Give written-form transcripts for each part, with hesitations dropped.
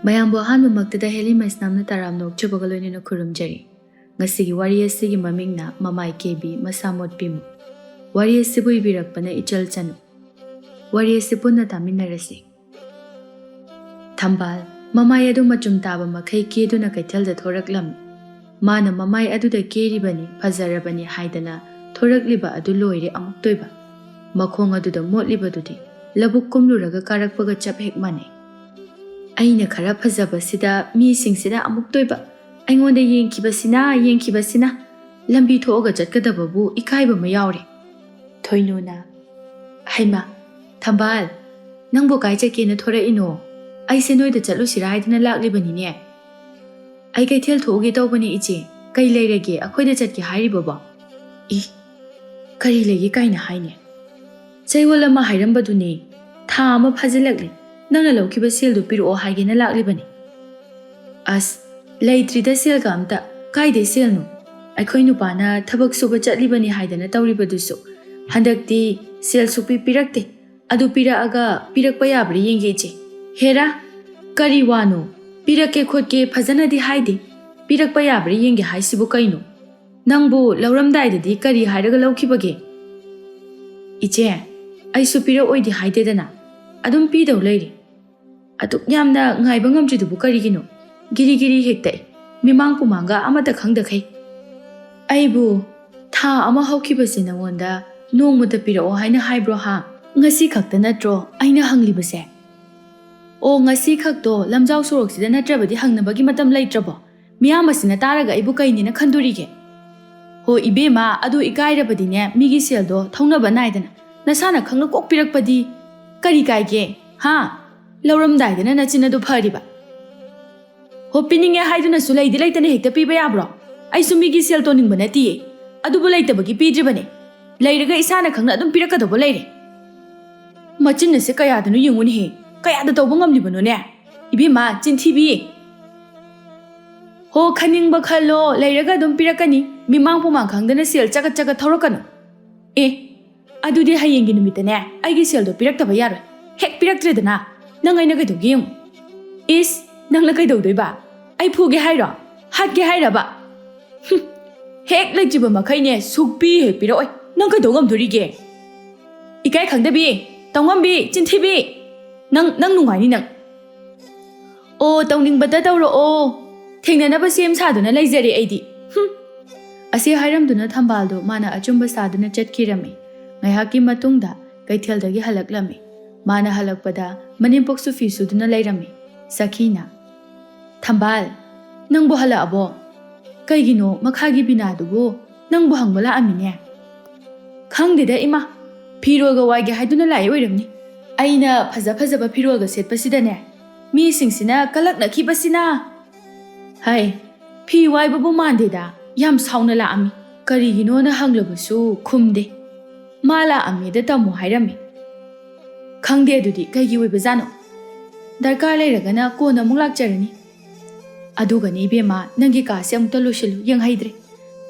ꯃꯌꯥꯝꯕꯨ ꯑꯍꯥꯟꯕꯃꯛꯇꯗ ꯍꯦꯂꯤꯃꯁ ꯅꯥꯝꯅ ꯇꯔꯥꯝꯅ ꯑꯣꯛꯆꯕꯒ ꯂꯣꯏꯅꯅ ꯈꯨꯔꯨꯝꯖꯔꯤ꯫ ꯉꯁꯤꯒꯤ ꯋꯥꯔꯤ ꯑꯁꯤꯒꯤ ꯃꯃꯤꯡꯅ ꯃꯃꯥꯏ ꯀꯦꯕꯤ ꯃꯁꯥ ꯃꯣꯠꯄꯤꯃꯨ꯫ ꯋꯥꯔꯤ ꯑꯁꯤꯕꯨ ꯏꯕꯤꯔꯛꯄꯅ ꯏꯆꯜ ꯆꯅꯨ꯫ ꯋꯥꯔꯤ ꯑꯁꯤ ꯄꯨꯟꯅ ꯇꯥꯃꯤꯟꯅꯔꯁꯤ꯫ ꯊꯝꯕꯥꯜ ꯃꯃꯥꯏ ꯑꯗꯨ ꯃꯆꯨꯝ ꯇꯥꯕ ꯃꯈꯩ ꯀꯦꯗꯨꯅ ꯀꯩꯊꯦꯜꯗ ꯊꯣꯔꯛꯂꯝꯃꯤ꯫ ꯃꯥꯅ ꯃꯃꯥꯏ ꯑꯗꯨꯗ ꯀꯦꯔꯤꯕꯅꯤ ꯐꯖꯔꯕꯅꯤ ꯍꯥꯏꯗꯅ ꯊꯣꯔꯛꯂꯤꯕ ꯑꯗꯨ ꯂꯣꯏꯔꯦ ꯑꯃꯨꯛꯇꯣꯏꯕ꯫ ꯃꯈꯣꯡ ꯑꯗꯨꯗ ꯃꯣꯠꯂꯤꯕꯗꯨꯗꯤ ꯂꯧꯕꯨꯛ ꯀꯨꯝꯂꯨꯔꯒ ꯀꯥꯔꯛꯄꯒ ꯆꯞ ꯍꯦꯛ ꯃꯥꯟꯅꯩ꯫ ꯑꯩꯅ ꯈꯔ ꯐꯖꯕꯁꯤꯗ ꯃꯤꯁꯤꯡꯁꯤꯗ ꯑꯃꯨꯛꯇꯣꯏꯕ ꯑꯩꯉꯣꯟꯗ ꯌꯦꯡꯈꯤꯕꯁꯤꯅ ꯂꯝꯕꯤ ꯊꯣꯛꯑꯒ ꯆꯠꯀꯗꯕꯕꯨ ꯏꯀꯥꯏꯕ ꯑꯃ ꯌꯥꯎꯔꯦ꯫ ꯊꯣꯏꯅꯨꯅ ꯍꯩꯃꯥ ꯊꯝꯕꯥꯜ ꯅꯪꯕꯨ ꯀꯥꯏ ꯆꯠꯀꯦꯅ ꯊꯣꯔꯛꯏꯅꯣ? ꯑꯩꯁꯦ ꯅꯣꯏꯗ ꯆꯠꯂꯨꯁꯤꯔꯥ ꯍꯥꯏꯗꯅ ꯂꯥꯛꯂꯤꯕꯅꯤꯅꯦ꯫ ꯑꯩ ꯀꯩꯊꯦꯜ ꯊꯣꯛꯎꯒꯦ ꯇꯧꯕꯅꯦ ꯏꯆꯦ꯫ ꯀꯩ ꯂꯩꯔꯒꯦ ꯑꯩꯈꯣꯏꯗ ꯆꯠꯀꯦ ꯍꯥꯏꯔꯤꯕꯕꯣ? ꯏ ꯀꯔꯤ ꯂꯩꯒꯦ ꯀꯥꯏꯅ ꯍꯥꯏꯅꯦ? ꯆꯌꯣꯜ ꯑꯃ ꯍꯥꯏꯔꯝꯕꯗꯨꯅꯦ꯫ ꯊꯥ ꯑꯃ ꯐꯥꯖꯤꯜꯂꯛꯂꯦ꯫ ꯅꯪꯅ ꯂꯧꯈꯤꯕ ꯁꯦꯜꯗꯨ ꯄꯤꯔꯛꯑꯣ ꯍꯥꯏꯒꯦꯅ ꯂꯥꯛꯂꯤꯕꯅꯤ꯫ ꯑꯁ ꯂꯩꯇ꯭ꯔꯤꯗ ꯁꯦꯜꯒ ꯑꯝꯇ꯫ ꯀꯥꯏꯗꯩ ꯁꯦꯜꯅꯣ? ꯑꯩꯈꯣꯏ ꯅꯨꯄꯥꯅ ꯊꯕꯛ ꯁꯨꯕ ꯆꯠꯂꯤꯕꯅꯤ ꯍꯥꯏꯗꯅ ꯇꯧꯔꯤꯕꯗꯨꯁꯨ ꯍꯟꯗꯛꯇꯤ ꯁꯦꯜ ꯁꯨꯄꯤ ꯄꯤꯔꯛꯇꯦ꯫ ꯑꯗꯨ ꯄꯤꯔꯛꯑꯒ ꯄꯤꯔꯛꯄ ꯌꯥꯕ꯭ꯔꯥ ꯌꯦꯡꯒꯦ ꯏꯆꯦ꯫ ꯍꯦꯔꯥ ꯀꯔꯤ ꯋꯥꯅꯣ? ꯄꯤꯔꯛꯀꯦ ꯈꯣꯠꯀꯦ ꯐꯖꯅꯗꯤ ꯍꯥꯏꯗꯦ꯫ ꯄꯤꯔꯛꯄ ꯌꯥꯕ꯭ꯔꯥ ꯌꯦꯡꯒꯦ ꯍꯥꯏꯁꯤꯕꯨ ꯀꯩꯅꯣ? ꯅꯪꯕꯨ ꯂꯧꯔꯝꯗꯥꯏꯗꯗꯤ ꯀꯔꯤ ꯍꯥꯏꯔꯒ ꯂꯧꯈꯤꯕꯒꯦ? ꯏꯆꯦ ꯑꯩꯁꯨ ꯄꯤꯔꯛꯑꯣꯏꯗꯤ ꯍꯥꯏꯗꯦꯗꯅ ꯑꯗꯨꯝ ꯄꯤꯗꯧ ꯂꯩꯔꯤ꯫ ꯑꯗꯨꯛ ꯌꯥꯝꯅ ꯉꯥꯏꯕ ꯉꯝꯗ꯭ꯔꯤꯗꯨꯕꯨ ꯀꯔꯤꯒꯤꯅꯣ? ꯒꯤꯔꯤ ꯍꯦꯛꯇ ꯃꯤꯃꯥꯡ ꯄꯨꯃꯥꯡꯒ ꯑꯃꯠꯇ ꯈꯪꯗꯈꯩ꯫ ꯑꯩꯕꯨ ꯊꯥ ꯑꯃ ꯍꯧꯈꯤꯕꯁꯦ ꯅꯉꯣꯟꯗ ꯅꯣꯡꯃꯇ ꯄꯤꯔꯛꯑꯣ ꯍꯥꯏꯅ ꯍꯥꯏꯕ꯭ꯔꯣ ꯍꯥ? ꯉꯁꯤ ꯈꯛꯇ ꯅꯠꯇ꯭ꯔꯣ ꯑꯩꯅ ꯍꯪꯂꯤꯕꯁꯦ? ꯑꯣ ꯉꯁꯤ ꯈꯛꯇꯣ ꯂꯝꯖꯥꯎ ꯁꯣꯔꯣꯛꯁꯤꯗ ꯅꯠꯇ꯭ꯔꯕꯗꯤ ꯍꯪꯅꯕꯒꯤ ꯃꯇꯝ ꯂꯩꯇ꯭ꯔꯕꯣ? ꯃꯤꯌꯥꯝꯕꯁꯤꯅ ꯇꯥꯔꯒ ꯑꯩꯕꯨ ꯀꯩꯅꯦꯅ ꯈꯟꯗꯣꯔꯤꯒꯦ? ꯍꯣ ꯏꯕꯦꯝꯃ ꯑꯗꯨ ꯏꯀꯥꯏꯔꯕꯗꯤꯅꯦ ꯃꯤꯒꯤ ꯁꯦꯜꯗꯣ ꯊꯧꯅꯕ ꯅꯥꯏꯗꯅ ꯅꯁꯥꯅ ꯈꯪꯅ ꯀꯣꯛ ꯄꯤꯔꯛꯄꯗꯤ ꯀꯔꯤ ꯀꯥꯏꯒꯦ ꯍꯥ? ꯂꯧꯔꯝꯗꯥꯏꯗꯅ ꯅꯆꯤꯟ ꯑꯗꯨ ꯐꯔꯤꯕ? ꯍꯣ ꯄꯤꯅꯤꯡꯉꯦ ꯍꯥꯏꯗꯨꯅꯁꯨ ꯂꯩꯗꯤ ꯂꯩꯇꯅ ꯍꯦꯛꯇ ꯄꯤꯕ ꯌꯥꯕ꯭ꯔꯣ? ꯑꯩꯁꯨ ꯃꯤꯒꯤ ꯁꯦꯜ ꯇꯣꯟꯅꯤꯡꯕ ꯅꯠꯇꯤꯌꯦ꯫ ꯑꯗꯨꯕꯨ ꯂꯩꯇꯕꯒꯤ ꯄꯤꯗ꯭ꯔꯤꯕꯅꯦ꯫ ꯂꯩꯔꯒ ꯏꯁꯥꯅ ꯈꯪꯅ ꯑꯗꯨꯝ ꯄꯤꯔꯛꯀꯗꯧꯕ ꯂꯩꯔꯦ꯫ ꯃꯆꯤꯟ ꯑꯁꯦ ꯀꯌꯥꯗꯅꯣ ꯌꯦꯡꯉꯨꯅꯦꯍꯦ꯫ ꯀꯌꯥꯗ ꯇꯧꯕ ꯉꯝꯂꯤꯕꯅꯣꯅꯦ? ꯏꯕꯦꯝꯃ ꯆꯤꯟꯊꯤꯕꯤ꯫ ꯍꯣ ꯈꯟꯅꯤꯡꯕ ꯈꯜꯂꯣ ꯂꯩꯔꯒ ꯑꯗꯨꯝ ꯄꯤꯔꯛꯀꯅꯤ꯫ ꯃꯤꯃꯥꯡ ꯄꯨꯃꯥꯡ ꯈꯪꯗꯅ ꯁꯦꯜ ꯆꯒꯠ ꯊꯧꯔꯛꯀꯅꯨ꯫ ꯑꯦ ꯑꯗꯨꯗꯤ ꯍꯌꯦꯡꯒꯤ ꯅꯨꯃꯤꯠꯇꯅꯦ ꯑꯩꯒꯤ ꯁꯦꯜꯗꯣ ꯄꯤꯔꯛꯇꯕ ꯌꯥꯔꯣꯏ꯫ ꯍꯦꯛ ꯄꯤꯔꯛꯇ꯭ꯔꯦꯗꯅ ꯅꯪ ꯑꯩꯅ ꯀꯩꯗꯧꯒꯦ ꯌꯦꯡꯉꯨ꯫ ꯏꯁ ꯅꯪꯅ ꯀꯩꯗꯧꯗꯣꯏꯕ? ꯑꯩ ꯐꯨꯒꯦ ꯍꯥꯏꯔꯣ? ꯍꯥꯠꯀꯦ ꯍꯥꯏꯔꯕ? ꯍꯦꯛ ꯂꯩꯇ꯭ꯔꯤꯕ ꯃꯈꯩꯅꯦ ꯁꯨꯛꯄꯤ ꯍꯦꯛ ꯄꯤꯔꯛꯑꯣꯏ꯫ ꯅꯪ ꯀꯩꯗꯧ ꯉꯝꯗꯣꯔꯤꯒꯦ? ꯏꯀꯥꯏ ꯈꯪꯗꯕꯤ, ꯇꯧꯉꯝꯕꯤ, ꯆꯤꯟꯊꯤꯕꯤ꯫ ꯅꯪ ꯅꯨꯡꯉꯥꯏꯅꯤ ꯅꯪ꯫ ꯑꯣ ꯇꯧꯅꯤꯡꯕꯇ ꯇꯧꯔꯛꯑꯣ꯫ ꯊꯦꯡꯅꯅꯕ ꯁꯦꯝ ꯁꯥꯗꯨꯅ ꯂꯩꯖꯔꯦ ꯑꯩꯗꯤ꯫ ꯑꯁꯤ ꯍꯥꯏꯔꯝꯗꯨꯅ ꯊꯝꯕꯥꯜꯗꯣ ꯃꯥꯅ ꯑꯆꯨꯝꯕ ꯁꯥꯗꯨꯅ ꯆꯠꯈꯤꯔꯝꯃꯤ꯫ ꯉꯥꯏꯍꯥꯛꯀꯤ ꯃꯇꯨꯡꯗ ꯀꯩꯊꯦꯜꯗꯒꯤ ꯍꯜꯂꯛꯂꯝꯃꯤ꯫ ꯃꯥꯅ ꯍꯜꯂꯛꯄꯗ ꯃꯅꯦꯝꯄꯣꯛꯁꯨ ꯐꯤ ꯁꯨꯗꯨꯅ ꯂꯩꯔꯝꯃꯤ꯫ ꯁꯈꯤꯅ ꯊꯝꯕꯥꯜ ꯅꯪꯕꯨ ꯍꯜꯂꯛꯑꯕꯣ? ꯀꯩꯒꯤꯅꯣ ꯃꯈꯥꯒꯤ ꯕꯤꯅꯥꯗꯨꯕꯨ ꯅꯪꯕꯨ ꯍꯪꯕ ꯂꯥꯛꯑꯝꯃꯤꯅꯦ꯫ ꯈꯪꯗꯦꯗ ꯏꯃꯥ ꯐꯤꯔꯣꯜꯒ ꯋꯥꯏꯒꯦ ꯍꯥꯏꯗꯨꯅ ꯂꯥꯛꯏ ꯑꯣꯏꯔꯝꯅꯤ꯫ ꯑꯩꯅ ꯐꯖꯕ ꯐꯤꯔꯣꯜꯒ ꯁꯦꯠꯄꯁꯤꯗꯅꯦ ꯃꯤꯁꯤꯡꯁꯤꯅ ꯀꯂꯛꯅꯈꯤꯕꯁꯤꯅ꯫ ꯍꯥꯏ ꯐꯤ ꯋꯥꯏꯕꯕꯨ ꯃꯥꯟꯗꯦꯗ ꯌꯥꯝ ꯁꯥꯎꯅ ꯂꯥꯛꯑꯝꯃꯤ꯫ ꯀꯔꯤꯒꯤꯅꯣꯅ ꯍꯪꯂꯕꯁꯨ ꯈꯨꯝꯗꯦ꯫ ꯃꯥ ꯂꯥꯛꯑꯝꯃꯦꯗ ꯇꯝꯃꯣ ꯍꯥꯏꯔꯝꯃꯤ꯫ ꯈꯪꯗꯦ ꯑꯗꯨꯗꯤ ꯀꯩꯒꯤ ꯑꯣꯏꯕꯖꯥꯠꯅꯣ? ꯗꯔꯀꯥꯔ ꯂꯩꯔꯒꯅ ꯀꯣꯟꯅ ꯑꯃꯨꯛ ꯂꯥꯛꯆꯔꯅꯤ꯫ ꯑꯗꯨꯒꯅꯤ ꯏꯕꯦꯝꯃ ꯅꯪꯒꯤ ꯀꯥꯁꯦ ꯑꯃꯨꯛꯇ ꯂꯣꯏꯁꯤꯜꯂꯨ ꯌꯦꯡꯍꯩꯗ꯭ꯔꯦ꯫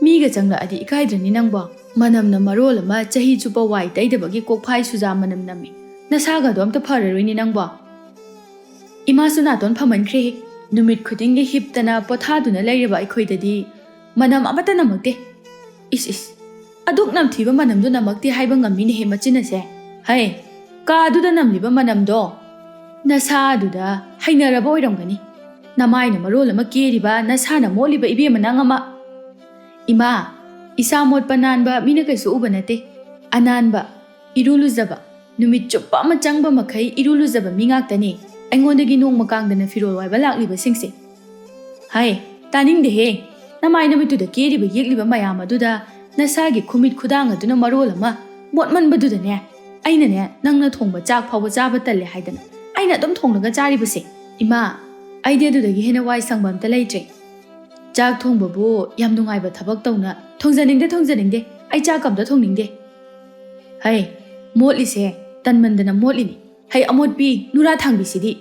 ꯃꯤꯒ ꯆꯪꯂꯛꯑꯗꯤ ꯏꯀꯥꯏꯗ꯭ꯔꯅꯤ ꯅꯪꯕꯣ? ꯃꯅꯝꯅ ꯃꯔꯣꯜ ꯑꯃ ꯆꯍꯤ ꯆꯨꯞꯄ ꯋꯥꯏ ꯇꯩꯗꯕꯒꯤ ꯀꯣꯛꯐꯥꯏ ꯁꯨꯖꯥ ꯃꯅꯝ ꯅꯝꯃꯤ꯫ ꯅꯁꯥꯒꯗꯣ ꯑꯝꯇ ꯐꯔꯔꯣꯏꯅꯤ ꯅꯪꯕꯣ꯫ ꯏꯃꯥꯁꯨ ꯅꯥꯇꯣꯟ ꯐꯝꯃꯟꯈ꯭ꯔꯦꯍꯦ꯫ ꯅꯨꯃꯤꯠ ꯈꯨꯗꯤꯡꯒꯤ ꯍꯤꯞꯇꯅ ꯄꯣꯊꯥꯗꯨꯅ ꯂꯩꯔꯕ ꯑꯩꯈꯣꯏꯗꯗꯤ ꯃꯅꯝ ꯑꯃꯠꯇ ꯅꯝꯃꯛꯇꯦ꯫ ꯏꯁ ꯑꯗꯨꯛ ꯅꯝꯊꯤꯕ ꯃꯅꯝꯗꯨ ꯅꯝꯃꯛꯇꯦ ꯍꯥꯏꯕ ꯉꯝꯃꯤꯅꯦꯍꯦ ꯃꯆꯤꯟ ꯑꯁꯦ꯫ ꯍꯩ ꯀꯥꯗꯨꯗ ꯅꯝꯂꯤꯕ ꯃꯅꯝꯗꯣ ꯅꯁꯥꯗꯨꯗ ꯍꯩꯅꯔꯕ ꯑꯣꯏꯔꯝꯒꯅꯤ꯫ ꯅꯃꯥꯏꯅ ꯃꯔꯣꯜ ꯑꯃ ꯀꯦꯔꯤꯕ ꯅꯁꯥꯅ ꯃꯣꯠꯂꯤꯕ ꯏꯕꯦꯝꯃ ꯅꯪ ꯑꯃ꯫ ꯏꯃꯥ ꯏꯁꯥ ꯃꯣꯠꯄ ꯅꯥꯟꯕ ꯃꯤꯅ ꯀꯩꯁꯨ ꯎꯕ ꯅꯠꯇꯦ꯫ ꯑꯅꯥꯟꯕ ꯏꯔꯨ ꯂꯨꯖꯕ ꯅꯨꯃꯤꯠ ꯆꯨꯞꯄ ꯑꯃ ꯆꯪꯕ ꯃꯈꯩ ꯏꯔꯨ ꯂꯨꯖꯕ ꯃꯤ ꯉꯥꯛꯇꯅꯤ ꯑꯩꯉꯣꯟꯗꯒꯤ ꯅꯣꯡꯃ ꯀꯥꯡꯗꯅ ꯐꯤꯔꯣꯜ ꯋꯥꯏꯕ ꯂꯥꯛꯂꯤꯕꯁꯤꯡꯁꯦ꯫ ꯍꯥꯏ ꯇꯥꯅꯤꯡꯗꯦꯍꯦ꯫ ꯅꯃꯥꯏ ꯅꯨꯃꯤꯠꯇꯨꯗ ꯀꯦꯔꯤꯕ ꯌꯦꯛꯂꯤꯕ ꯃꯌꯥꯝ ꯑꯗꯨꯗ ꯅꯁꯥꯒꯤ ꯈꯨꯃꯤꯠ ꯈꯨꯗꯥꯡ ꯑꯗꯨꯅ ꯃꯔꯣꯜ ꯑꯃ ꯃꯣꯠꯃꯟꯕꯗꯨꯗꯅꯦ ꯑꯩꯅꯅꯦ ꯅꯪꯅ ꯊꯣꯡꯕ ꯆꯥꯛ ꯐꯥꯎꯕ ꯆꯥꯕ ꯇꯜꯂꯦ ꯍꯥꯏꯗꯅ ꯑꯩꯅ ꯑꯗꯨꯝ ꯊꯣꯡꯂꯒ ꯆꯥꯔꯤꯕꯁꯦ꯫ ꯏꯃꯥ ꯑꯩꯗꯤ ꯑꯗꯨꯗꯒꯤ ꯍꯦꯟꯅ ꯋꯥꯏ ꯁꯪꯕ ꯑꯝꯇ ꯂꯩꯇ꯭ꯔꯦ꯫ ꯆꯥꯛ ꯊꯣꯡꯕꯕꯨ ꯌꯥꯝ ꯅꯨꯡꯉꯥꯏꯕ ꯊꯕꯛ ꯇꯧꯅ ꯊꯣꯡꯖꯅꯤꯡꯗꯦ ꯑꯩ ꯆꯥꯛ ꯑꯝꯇ ꯊꯣꯡꯅꯤꯡꯗꯦ꯫ ꯍꯩ ꯃꯣꯠꯂꯤꯁꯦ ꯇꯟꯃꯟꯗꯅ ꯃꯣꯠꯂꯤꯅꯤ꯫ ꯍꯩ ꯑꯃꯣꯠꯄꯤ ꯅꯨꯔꯥ ꯊꯥꯡꯕꯤꯁꯤꯗꯤ꯫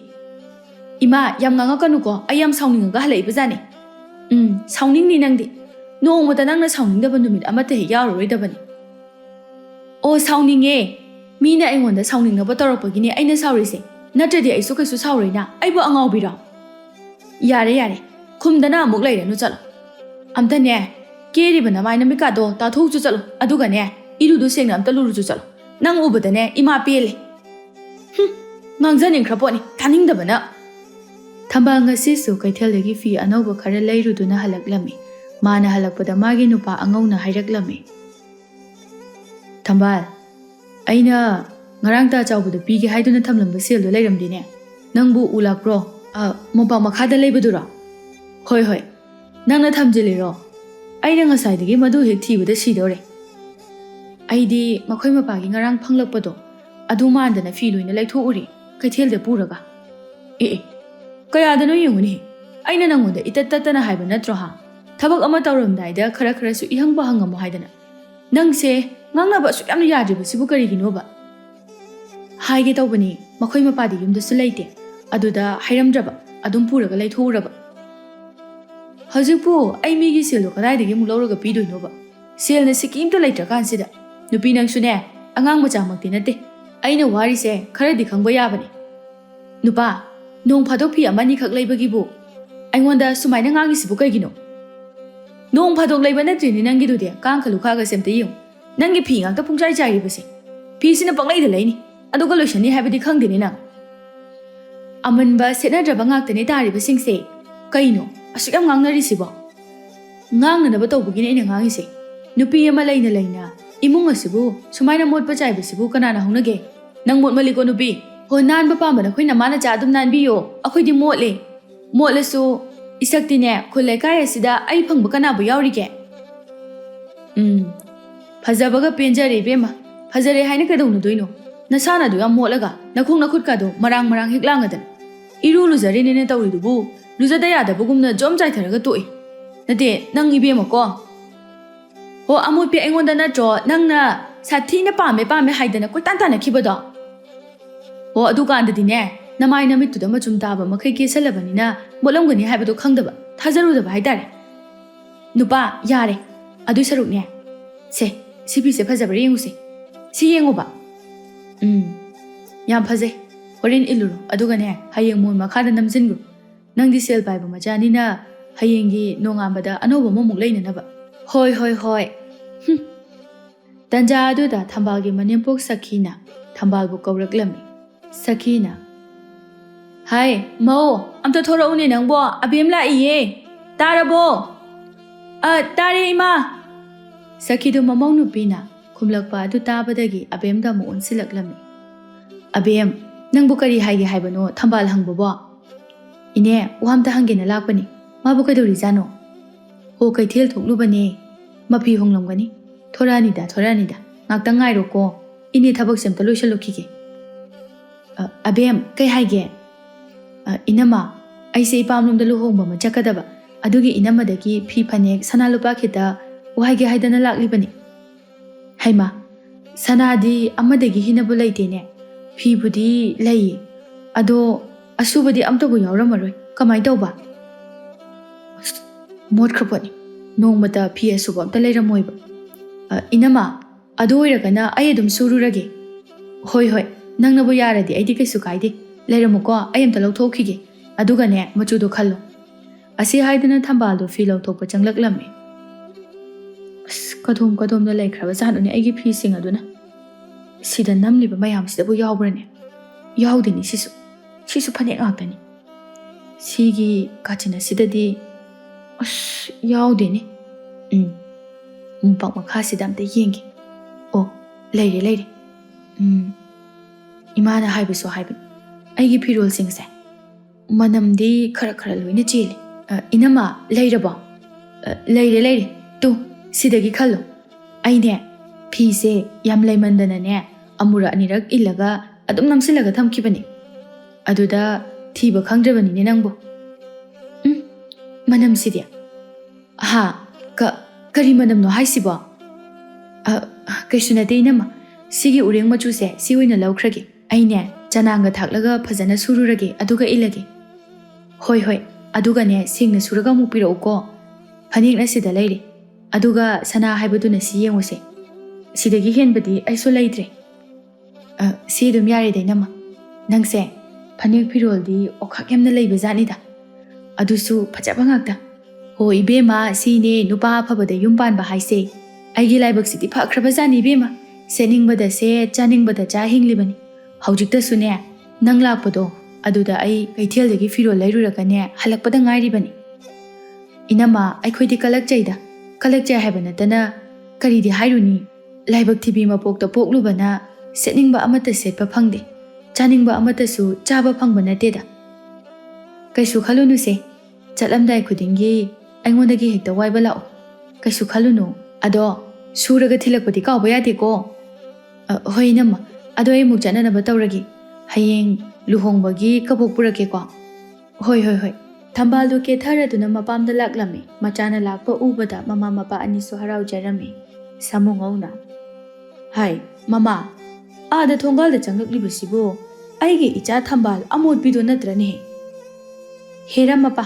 ꯏꯃꯥ ꯌꯥꯝ ꯉꯥꯡꯉꯛꯀꯅꯨꯀꯣ ꯑꯩ ꯌꯥꯝ ꯁꯥꯎꯅꯤꯡꯉꯒ ꯍꯜꯂꯛꯏꯕꯖꯥꯠꯅꯤ꯫ ꯁꯥꯎꯅꯤꯡꯅꯤ ꯅꯪꯗꯤ꯫ ꯅꯣꯡꯃꯇ ꯅꯪꯅ ꯁꯥꯎꯅꯤꯡꯗꯕ ꯅꯨꯃꯤꯠ ꯑꯃꯠꯇ ꯍꯦꯛ ꯌꯥꯎꯔꯔꯣꯏꯗꯕꯅꯤ꯫ ꯑꯣ ꯁꯥꯎꯅꯤꯡꯉꯦ꯫ ꯃꯤꯅ ꯑꯩꯉꯣꯟꯗ ꯁꯥꯎꯅꯤꯡꯅꯕ ꯇꯧꯔꯛꯄꯒꯤꯅꯦ ꯑꯩꯅ ꯁꯥꯎꯔꯤꯁꯦ꯫ ꯅꯠꯇ꯭ꯔꯗꯤ ꯑꯩꯁꯨ ꯀꯩꯁꯨ ꯁꯥꯎꯔꯣꯏꯅ꯫ ꯑꯩꯕꯨ ꯑꯉꯥꯎꯕꯤꯔꯣ? ꯌꯥꯔꯦ ꯌꯥꯔꯦ ꯈꯨꯝꯗꯅ ꯑꯃꯨꯛ ꯂꯩꯔꯅꯨ ꯆꯠꯂꯣ ꯑꯝꯇꯅꯦ ꯀꯦꯔꯤꯕ ꯅꯃꯥꯏ ꯅꯃꯤꯠꯀꯥꯗꯣ ꯇꯥꯊꯣꯛꯎꯆꯨ ꯆꯠꯂꯣ ꯑꯗꯨꯒꯅꯦ ꯏꯔꯨꯗꯨ ꯁꯦꯡꯅ ꯑꯝꯇ ꯂꯨꯔꯨꯆꯨ ꯆꯠꯂꯣ ꯅꯪ ꯎꯕꯗꯅꯦ ꯏꯃꯥ ꯄꯦꯜꯂꯦ ꯉꯥꯡꯖꯅꯤꯡꯈ꯭ꯔ ꯄꯣꯠꯅꯤ ꯇꯥꯅꯤꯡꯗꯕꯅ ꯊꯝꯕꯥꯜ ꯉꯁꯤꯁꯨ ꯀꯩꯊꯦꯜꯗꯒꯤ ꯐꯤ ꯑꯅꯧꯕ ꯈꯔ ꯂꯩꯔꯨꯗꯨꯅ ꯍꯜꯂꯛꯂꯝꯃꯤ ꯃꯥꯅ ꯍꯜꯂꯛꯄꯗ ꯃꯥꯒꯤ ꯅꯨꯄꯥ ꯑꯉꯧꯅ ꯍꯥꯏꯔꯛꯂꯝꯃꯤ ꯊꯝꯕꯥꯜ ꯑꯩꯅ ꯉꯔꯥꯡ ꯇꯥ ꯆꯥꯎꯕꯗ ꯄꯤꯒꯦ ꯍꯥꯏꯗꯨꯅ ꯊꯝꯂꯝꯕ ꯁꯦꯜꯗꯣ ꯂꯩꯔꯝꯗꯦꯅꯦ ꯅꯪꯕꯨ ꯎ ꯂꯥꯛꯄ꯭ꯔꯣ ꯃꯣꯝꯄꯥꯛ ꯃꯈꯥꯗ ꯂꯩꯕꯗꯨꯔꯣ ꯍꯣꯏ ꯍꯣꯏ ꯅꯪꯅ ꯊꯝꯖꯤꯜꯂꯤꯔꯣ ꯑꯩꯅ ꯉꯁꯥꯏꯗꯒꯤ ꯃꯗꯨ ꯍꯦꯛ ꯊꯤꯕꯗ ꯁꯤꯗꯧꯔꯦ ꯑꯩꯗꯤ ꯃꯈꯣꯏ ꯃꯄꯥꯒꯤ ꯉꯔꯥꯡ ꯐꯪꯂꯛꯄꯗꯣ ꯑꯗꯨ ꯃꯥꯟꯗꯅ ꯐꯤ ꯂꯣꯏꯅ ꯂꯩꯊꯣꯛꯎꯔꯤ ꯀꯩꯊꯦꯜꯗ ꯄꯨꯔꯒ ꯑꯦ ꯀꯌꯥꯗꯅꯣ ꯌꯦꯡꯉꯨꯅꯦ ꯑꯩꯅ ꯅꯪꯉꯣꯟꯗ ꯏꯇꯠ ꯇꯠꯇꯅ ꯍꯥꯏꯕ ꯅꯠꯇ꯭ꯔꯣ ꯊꯕꯛ ꯑꯃ ꯇꯧꯔꯝꯗꯥꯏꯗ ꯈꯔꯁꯨ ꯏꯍꯪꯕ ꯍꯪꯉꯝꯃꯣ ꯍꯥꯏꯗꯅ ꯅꯪꯁꯦ ꯉꯥꯡꯅꯕ ꯑꯁꯨꯛ ꯌꯥꯝꯅ ꯌꯥꯗ꯭ꯔꯤꯕꯁꯤꯕꯨ ꯀꯔꯤꯒꯤꯅꯣꯕ ꯍꯥꯏꯒꯦ ꯇꯧꯕꯅꯤ ꯃꯈꯣꯏ ꯃꯄꯥꯗꯤ ꯌꯨꯝꯗꯁꯨ ꯂꯩꯇꯦ ꯑꯗꯨꯗ ꯍꯥꯏꯔꯝꯗ꯭ꯔꯕ ꯑꯗꯨꯝ ꯄꯨꯔꯒ ꯂꯩꯊꯣꯛꯎꯔꯕ ꯍꯧꯖꯤꯛꯄꯨ ꯑꯩ ꯃꯤꯒꯤ ꯁꯦꯜꯗꯣ ꯀꯗꯥꯏꯗꯒꯤ ꯑꯃꯨꯛ ꯂꯧꯔꯒ ꯄꯤꯗꯣꯏꯅꯣꯕ ꯁꯦꯜꯅ ꯁꯤꯀꯤꯝꯇ ꯂꯩꯇ꯭ꯔꯀꯥꯟꯁꯤꯗ ꯅꯨꯄꯤ ꯅꯪꯁꯨꯅꯦ ꯑꯉꯥꯡ ꯃꯆꯥꯃꯛꯇꯤ ꯅꯠꯇꯦ ꯑꯩꯅ ꯋꯥꯔꯤꯁꯦ ꯈꯔꯗꯤ ꯈꯪꯕ ꯌꯥꯕꯅꯤ ꯅꯨꯄꯥ ꯅꯣꯡ ꯐꯥꯗꯣꯛ ꯐꯤ ꯑꯃꯅꯤꯈꯛ ꯂꯩꯕꯒꯤꯕꯨ ꯑꯩꯉꯣꯟꯗ ꯁꯨꯃꯥꯏꯅ ꯉꯥꯡꯉꯤꯁꯤꯕꯨ ꯀꯩꯒꯤꯅꯣ ꯅꯣꯡ ꯐꯥꯗꯣꯛ ꯂꯩꯕ ꯅꯠꯇ꯭ꯔꯤꯅꯤ ꯅꯪꯒꯤꯗꯨꯗꯤ ꯀꯥꯡ ꯈꯂꯨꯈꯥꯒꯁꯦ ꯑꯝꯇ ꯌꯦꯡꯉꯨ ꯅꯪꯒꯤ ꯐꯤ ꯉꯥꯛꯇ ꯄꯨꯡꯆꯥꯏ ꯆꯥꯏꯔꯤꯕꯁꯦ ꯐꯤꯁꯤꯅ ꯄꯪꯂꯩꯗ ꯂꯩꯅꯤ ꯑꯗꯨꯒ ꯂꯣꯏꯁꯟꯅꯤ ꯍꯥꯏꯕꯗꯤ ꯈꯪꯗꯦꯅꯤ ꯅꯪ ꯑꯃꯟꯕ ꯁꯦꯠꯅꯗ꯭ꯔꯕ ꯉꯥꯛꯇꯅꯤ ꯇꯥꯔꯤꯕꯁꯤꯡꯁꯦ ꯀꯩꯅꯣ ꯑꯁꯨꯛ ꯌꯥꯝ ꯉꯥꯡꯅꯔꯤꯁꯤꯕꯣ ꯉꯥꯡꯅꯅꯕ ꯇꯧꯕꯒꯤꯅꯤ ꯑꯩꯅ ꯉꯥꯡꯉꯤꯁꯦ ꯅꯨꯄꯤ ꯑꯃ ꯂꯩꯅ ꯏꯃꯨꯡ ꯑꯁꯤꯕꯨ ꯁꯨꯃꯥꯏꯅ ꯃꯣꯠꯄ ꯆꯥꯏꯕꯁꯤꯕꯨ ꯀꯅꯥꯅ ꯍꯧꯅꯒꯦ ꯅꯪ ꯃꯣꯠꯃꯜꯂꯤꯀꯣ ꯅꯨꯄꯤ ꯍꯣ ꯅꯥꯟꯕ ꯄꯥꯝꯕ ꯅꯈꯣꯏ ꯅꯃꯥ ꯅꯆꯥ ꯑꯗꯨꯝ ꯅꯥꯟꯕꯤꯌꯣ ꯑꯩꯈꯣꯏꯗꯤ ꯃꯣꯠꯂꯦ ꯃꯣꯠꯂꯁꯨ ꯏꯁꯛꯇꯤꯅꯦ ꯈꯨꯜ ꯂꯩꯀꯥꯏ ꯑꯁꯤꯗ ꯑꯩ ꯐꯪꯕ ꯀꯅꯥꯕꯨ ꯌꯥꯎꯔꯤꯒꯦ ꯐꯖꯕꯒ ꯄꯦꯟꯖꯔꯦ ꯏꯕꯦꯝꯃ ꯐꯖꯔꯦ ꯍꯥꯏꯅ ꯀꯩꯗꯧꯅꯗꯣꯏꯅꯣ ꯅꯁꯥꯅꯗꯨ ꯌꯥꯝ ꯃꯣꯠꯂꯒ ꯅꯈꯣꯡ ꯅꯈꯨꯠꯀꯥꯗꯣ ꯃꯔꯥꯡ ꯍꯦꯛ ꯂꯥꯡꯉꯗꯅ ꯏꯔꯨ ꯂꯨꯖꯔꯤꯅꯦꯅ ꯇꯧꯔꯤꯗꯨꯕꯨ ꯂꯨꯖꯗ ꯌꯥꯗꯕꯒꯨꯝꯅ ꯖꯣꯝ ꯆꯥꯏꯊꯔꯒ ꯇꯣꯛꯏ ꯅꯠꯇꯦ ꯅꯪ ꯏꯕꯦꯝꯃꯀꯣ ꯍꯣ ꯑꯃꯣꯠꯄꯤ ꯑꯩꯉꯣꯟꯗ ꯅꯠꯇ꯭ꯔꯣ ꯅꯪꯅ ꯁꯥꯊꯤꯅ ꯄꯥꯝꯃꯦ ꯍꯥꯏꯗꯅ ꯀꯣꯏꯇꯥꯟ ꯇꯥꯟꯅꯈꯤꯕꯗꯣ ꯍꯣ ꯑꯗꯨꯀꯥꯟꯗꯗꯤꯅꯦ ꯅꯃꯥꯏ ꯅꯃꯤꯠꯇꯨꯗ ꯃꯆꯨꯝ ꯇꯥꯕ ꯃꯈꯩ ꯀꯦꯁꯜꯂꯕꯅꯤꯅ ꯃꯣꯠꯂꯝꯒꯅꯤ ꯍꯥꯏꯕꯗꯣ ꯈꯪꯗꯕ ꯊꯥꯖꯔꯨꯗꯕ ꯍꯥꯏꯇꯥꯔꯦ ꯅꯨꯄꯥ ꯌꯥꯔꯦ ꯑꯗꯨꯏ ꯁꯔꯨꯛꯅꯦ ꯁꯦ ꯁꯤ ꯐꯤꯁꯦ ꯐꯖꯕ꯭ꯔꯥ ꯌꯦꯡꯉꯨꯁꯦ ꯁꯤ ꯌꯦꯡꯉꯨꯕ ꯌꯥꯝ ꯐꯖꯩ ꯍꯣꯔꯦꯟ ꯏꯜꯂꯨꯔꯣ ꯑꯗꯨꯒꯅꯦ ꯍꯌꯦꯡ ꯃꯣꯟ ꯃꯈꯥꯗ ꯅꯝꯖꯤꯟꯈ꯭ꯔꯣ ꯅꯪꯗꯤ ꯁꯦꯜ ꯄꯥꯏꯕ ꯃꯆꯥꯅꯤꯅ ꯍꯌꯦꯡꯒꯤ ꯅꯣꯡꯉꯥꯟꯕꯗ ꯑꯅꯧꯕ ꯑꯃꯃꯨꯛ ꯂꯩꯅꯅꯕ ꯍꯣꯏ ꯇꯟꯖꯥ ꯑꯗꯨꯗ ꯊꯝꯕꯥꯜꯒꯤ ꯃꯅꯦꯝꯄꯣꯛ ꯁꯈꯤꯅ ꯊꯝꯕꯥꯜꯕꯨ ꯀꯧꯔꯛꯂꯝꯃꯤ ꯁꯈꯤꯅ ꯍꯥꯏ ꯃꯧ ꯑꯝꯇ ꯊꯣꯔꯛꯎꯅꯦ ꯅꯪꯕꯣ ꯑꯕꯦꯝ ꯂꯥꯛꯏꯌꯦ ꯇꯥꯔꯕꯣ ꯇꯥꯔꯦ ꯏꯃꯥ ꯁꯈꯤꯗꯨ ꯃꯃꯧ ꯅꯨꯄꯤꯅ ꯈꯨꯝꯂꯛꯄ ꯑꯗꯨ ꯇꯥꯕꯗꯒꯤ ꯑꯕꯦꯝꯗ ꯑꯃꯨꯛ ꯑꯣꯟꯁꯤꯜꯂꯛꯂꯝꯃꯤ ꯑꯕꯦꯝ ꯅꯪꯕꯨ ꯀꯔꯤ ꯍꯥꯏꯒꯦ ꯍꯥꯏꯕꯅꯣ ꯊꯝꯕꯥꯜ ꯍꯪꯕꯕꯣ ꯏꯅꯦ ꯋꯥ ꯑꯝꯇ ꯍꯪꯒꯦꯅ ꯂꯥꯛꯄꯅꯤ ꯃꯥꯕꯨ ꯀꯩꯗꯧꯔꯤꯖꯥꯠꯅꯣ ꯍꯣ ꯀꯩꯊꯦꯜ ꯊꯣꯛꯂꯨꯕꯅꯦ ꯃꯐꯤ ꯍꯣꯡꯂꯝꯒꯅꯤ ꯊꯣꯔꯛꯑꯅꯤꯗ ꯉꯥꯛꯇꯪ ꯉꯥꯏꯔꯣꯀꯣ ꯏꯅꯦ ꯊꯕꯛꯁꯦ ꯑꯝꯇ ꯂꯣꯏꯁꯜꯂꯨꯈꯤꯒꯦ ꯑꯕꯦꯝ ꯀꯩ ꯍꯥꯏꯒꯦ ꯏꯅꯝꯃ ꯑꯩꯁꯦ ꯏꯄꯥꯝꯂꯣꯝꯗ ꯂꯨꯍꯣꯡꯕ ꯑꯃ ꯆꯠꯀꯗꯕ ꯑꯗꯨꯒꯤ ꯏꯅꯝꯃꯗꯒꯤ ꯐꯤ ꯐꯅꯦꯛ ꯁꯅꯥ ꯂꯨꯄꯥ ꯈꯤꯇ ꯋꯥꯏꯒꯦ ꯍꯥꯏꯗꯅ ꯂꯥꯛꯂꯤꯕꯅꯤ ꯍꯩꯃꯥ ꯁꯅꯥꯗꯤ ꯑꯃꯗꯒꯤ ꯍꯦꯟꯅꯕꯨ ꯂꯩꯇꯦꯅꯦ ꯐꯤꯕꯨꯗꯤ ꯂꯩꯌꯦ ꯑꯗꯣ ꯑꯁꯨꯕꯗꯤ ꯑꯝꯇꯕꯨ ꯌꯥꯎꯔꯝꯃꯔꯣꯏ ꯀꯃꯥꯏ ꯇꯧꯕ ꯃꯣꯠꯈ꯭ꯔꯄꯣꯠꯅꯤ ꯅꯣꯡꯃꯇ ꯐꯤ ꯑꯁꯨꯕ ꯑꯝꯇ ꯂꯩꯔꯝꯃꯣꯏꯕ ꯏꯅꯝꯃ ꯑꯗꯨ ꯑꯣꯏꯔꯒꯅ ꯑꯩ ꯑꯗꯨꯝ ꯁꯨꯔꯨꯔꯒꯦ ꯍꯣꯏ ꯅꯪꯅꯕꯨ ꯌꯥꯔꯗꯤ ꯑꯩꯗꯤ ꯀꯩꯁꯨ ꯀꯥꯏꯗꯦ ꯂꯩꯔꯝꯃꯨꯀꯣ ꯑꯩ ꯑꯝꯇ ꯂꯧꯊꯣꯛꯈꯤꯒꯦ ꯑꯗꯨꯒꯅꯦ ꯃꯆꯨꯗꯣ ꯈꯜꯂꯣ ꯑꯁꯤ ꯍꯥꯏꯗꯅ ꯊꯝꯕꯥꯜꯗꯣ ꯐꯤ ꯂꯧꯊꯣꯛꯄ ꯆꯪꯂꯛꯂꯝꯃꯤ ꯀꯗꯣꯝꯗ ꯂꯩꯈ꯭ꯔꯕ ꯖꯥꯠꯅꯣꯅꯦ ꯑꯩꯒꯤ ꯐꯤꯁꯤꯡ ꯑꯗꯨꯅ ꯁꯤꯗ ꯅꯝꯂꯤꯕ ꯃꯌꯥꯝꯁꯤꯗꯕꯨ ꯌꯥꯎꯕ꯭ꯔꯅꯦ ꯌꯥꯎꯗꯦꯅꯤ ꯁꯤꯁꯨ ꯐꯅꯦꯛ ꯉꯥꯛꯇꯅꯤ ꯁꯤꯒꯤ ꯀꯥꯆꯤꯟ ꯑꯁꯤꯗꯗꯤ ꯌꯥꯎꯗꯦꯅꯦ ꯃꯣꯝꯄꯥꯛ ꯃꯈꯥꯁꯤꯗ ꯑꯝꯇ ꯌꯦꯡꯒꯦ ꯑꯣ ꯂꯩꯔꯦ ꯏꯃꯥꯅ ꯍꯥꯏꯕꯁꯨ ꯍꯥꯏꯕꯅꯤ ꯑꯩꯒꯤ ꯐꯤꯔꯣꯜꯁꯤꯡꯁꯦ ꯃꯅꯝꯗꯤ ꯈꯔ ꯂꯣꯏꯅ ꯆꯦꯜꯂꯤ ꯏꯅꯝꯃ ꯂꯩꯔꯕꯣ ꯂꯩꯔꯦ ꯇꯨ ꯁꯤꯗꯒꯤ ꯈꯜꯂꯣ ꯑꯩꯅꯦ ꯐꯤꯁꯦ ꯌꯥꯝ ꯂꯩꯃꯟꯗꯅꯅꯦ ꯑꯃꯨꯔꯛ ꯑꯅꯤꯔꯛꯏꯜꯂꯒ ꯑꯗꯨꯝ ꯅꯝꯁꯤꯜꯂꯒ ꯊꯝꯈꯤꯕꯅꯤ ꯑꯗꯨꯗ ꯊꯤꯕ ꯈꯪꯗ꯭ꯔꯕꯅꯤꯅꯦ ꯅꯪꯕꯨ ꯃꯅꯝꯁꯤꯗꯤ ꯀꯔꯤ ꯃꯅꯝꯅꯣ ꯍꯥꯏꯁꯤꯕꯣ ꯀꯩꯁꯨ ꯅꯠꯇꯦ ꯏꯅꯝꯃ ꯁꯤꯒꯤ ꯎꯔꯦꯡ ꯃꯆꯨꯁꯦ ꯁꯤ ꯑꯣꯏꯅ ꯂꯧꯈ꯭ꯔꯒꯦ ꯑꯩꯅꯦ ꯆꯅꯥꯡꯒ ꯊꯥꯛꯂꯒ ꯐꯖꯅ ꯁꯨꯔꯨꯔꯒꯦ ꯑꯗꯨꯒ ꯏꯜꯂꯒꯦ ꯍꯣꯏ ꯑꯗꯨꯒꯅꯦ ꯁꯦꯡꯅ ꯁꯨꯔꯒ ꯑꯃꯨꯛ ꯄꯤꯔꯛꯎꯀꯣ ꯐꯅꯦꯛꯅ ꯁꯤꯗ ꯂꯩꯔꯦ ꯑꯗꯨꯒ ꯁꯅꯥ ꯍꯥꯏꯕꯗꯨꯅ ꯁꯤ ꯌꯦꯡꯉꯨꯁꯦ ꯁꯤꯗꯒꯤ ꯍꯦꯟꯕꯗꯤ ꯑꯩꯁꯨ ꯂꯩꯇ꯭ꯔꯦ ꯁꯤ ꯑꯗꯨꯝ ꯌꯥꯔꯦꯗ ꯏꯅꯝꯃ ꯅꯪꯁꯦ ꯐꯅꯦꯛ ꯐꯤꯔꯣꯜꯗꯤ ꯑꯣꯈꯥꯛ ꯌꯥꯝꯅ ꯂꯩꯕ ꯖꯥꯠꯅꯤꯗ ꯑꯗꯨꯁꯨ ꯐꯖꯕ ꯉꯥꯛꯇ ꯍꯣ ꯏꯕꯦꯝꯃ ꯁꯤꯅꯦ ꯅꯨꯄꯥ ꯑꯐꯕꯗ ꯌꯨꯝ ꯄꯥꯟꯕ ꯍꯥꯏꯁꯦ ꯑꯩꯒꯤ ꯂꯥꯏꯕꯛꯁꯤꯗꯤ ꯐꯈ꯭ꯔꯕꯖꯥꯠꯅꯤ ꯏꯕꯦꯝꯃ ꯁꯦꯠꯅꯤꯡꯕꯗ ꯁꯦꯠ ꯆꯥꯅꯤꯡꯕꯗ ꯆꯥ ꯍꯤꯡꯂꯤꯕꯅꯤ ꯍꯧꯖꯤꯛꯇꯁꯨꯅꯦ ꯅꯪ ꯂꯥꯛꯄꯗꯣ ꯑꯗꯨꯗ ꯑꯩ ꯀꯩꯊꯦꯜꯗꯒꯤ ꯐꯤꯔꯣꯜ ꯂꯩꯔꯨꯔꯒꯅꯦ ꯍꯜꯂꯛꯄꯗ ꯉꯥꯏꯔꯤꯕꯅꯤ ꯏꯅꯝꯃ ꯑꯩꯈꯣꯏꯗꯤ ꯀꯂꯛꯆꯩ ꯍꯥꯏꯕ ꯅꯠꯇꯅ ꯀꯔꯤꯗꯤ ꯍꯥꯏꯔꯨꯅꯤ ꯂꯥꯏꯕꯛ ꯊꯤꯕꯤ ꯃꯄꯣꯛꯇ ꯄꯣꯛꯂꯨꯕꯅ ꯁꯦꯠꯅꯤꯡꯕ ꯑꯃꯠꯇ ꯁꯦꯠꯄ ꯐꯪꯗꯦ ꯆꯥꯅꯤꯡꯕ ꯑꯃꯠꯇꯁꯨ ꯆꯥꯕ ꯐꯪꯕ ꯅꯠꯇꯦꯗ ꯀꯩꯁꯨ ꯈꯜꯂꯨꯅꯨꯁꯦ ꯆꯠꯂꯝꯗꯥꯏ ꯈꯨꯗꯤꯡꯒꯤ ꯑꯩꯉꯣꯟꯗꯒꯤ ꯍꯦꯛꯇ ꯋꯥꯏꯕ ꯂꯥꯛꯑꯣ ꯀꯩꯁꯨ ꯈꯜꯂꯨꯅꯨ ꯑꯗꯣ ꯁꯨꯔꯒ ꯊꯤꯜꯂꯛꯄꯗꯤ ꯀꯥꯎꯕ ꯌꯥꯗꯦꯀꯣ ꯍꯣꯏ ꯏꯅꯝꯃ ꯑꯗꯣ ꯑꯩ ꯑꯃꯨꯛ ꯆꯠꯅꯅꯕ ꯇꯧꯔꯒꯦ ꯍꯌꯦꯡ ꯂꯨꯍꯣꯡꯕꯒꯤ ꯀꯕꯣꯛ ꯄꯨꯔꯛꯀꯦꯀꯣ ꯍꯣꯏ ꯊꯝꯕꯥꯜꯗꯨ ꯀꯦꯊꯔꯗꯨꯅ ꯃꯄꯥꯝꯗ ꯂꯥꯛꯂꯝꯃꯤ ꯃꯆꯥꯅ ꯂꯥꯛꯄ ꯎꯕꯗ ꯃꯃꯥ ꯃꯄꯥ ꯑꯅꯤꯁꯨ ꯍꯔꯥꯎꯖꯔꯝꯃꯤ ꯁꯥꯃꯨꯉꯧꯅ ꯍꯥꯏ ꯃꯃꯥ ꯑꯥꯗ ꯊꯣꯡꯒꯥꯜꯗ ꯆꯪꯂꯛꯂꯤꯕꯁꯤꯕꯨ ꯑꯩꯒꯤ ꯏꯆꯥ ꯊꯝꯕꯥꯜ ꯑꯃꯣꯠꯄꯤꯗꯣ ꯅꯠꯇ꯭ꯔꯅꯦ ꯍꯦꯔꯝ ꯃꯄꯥ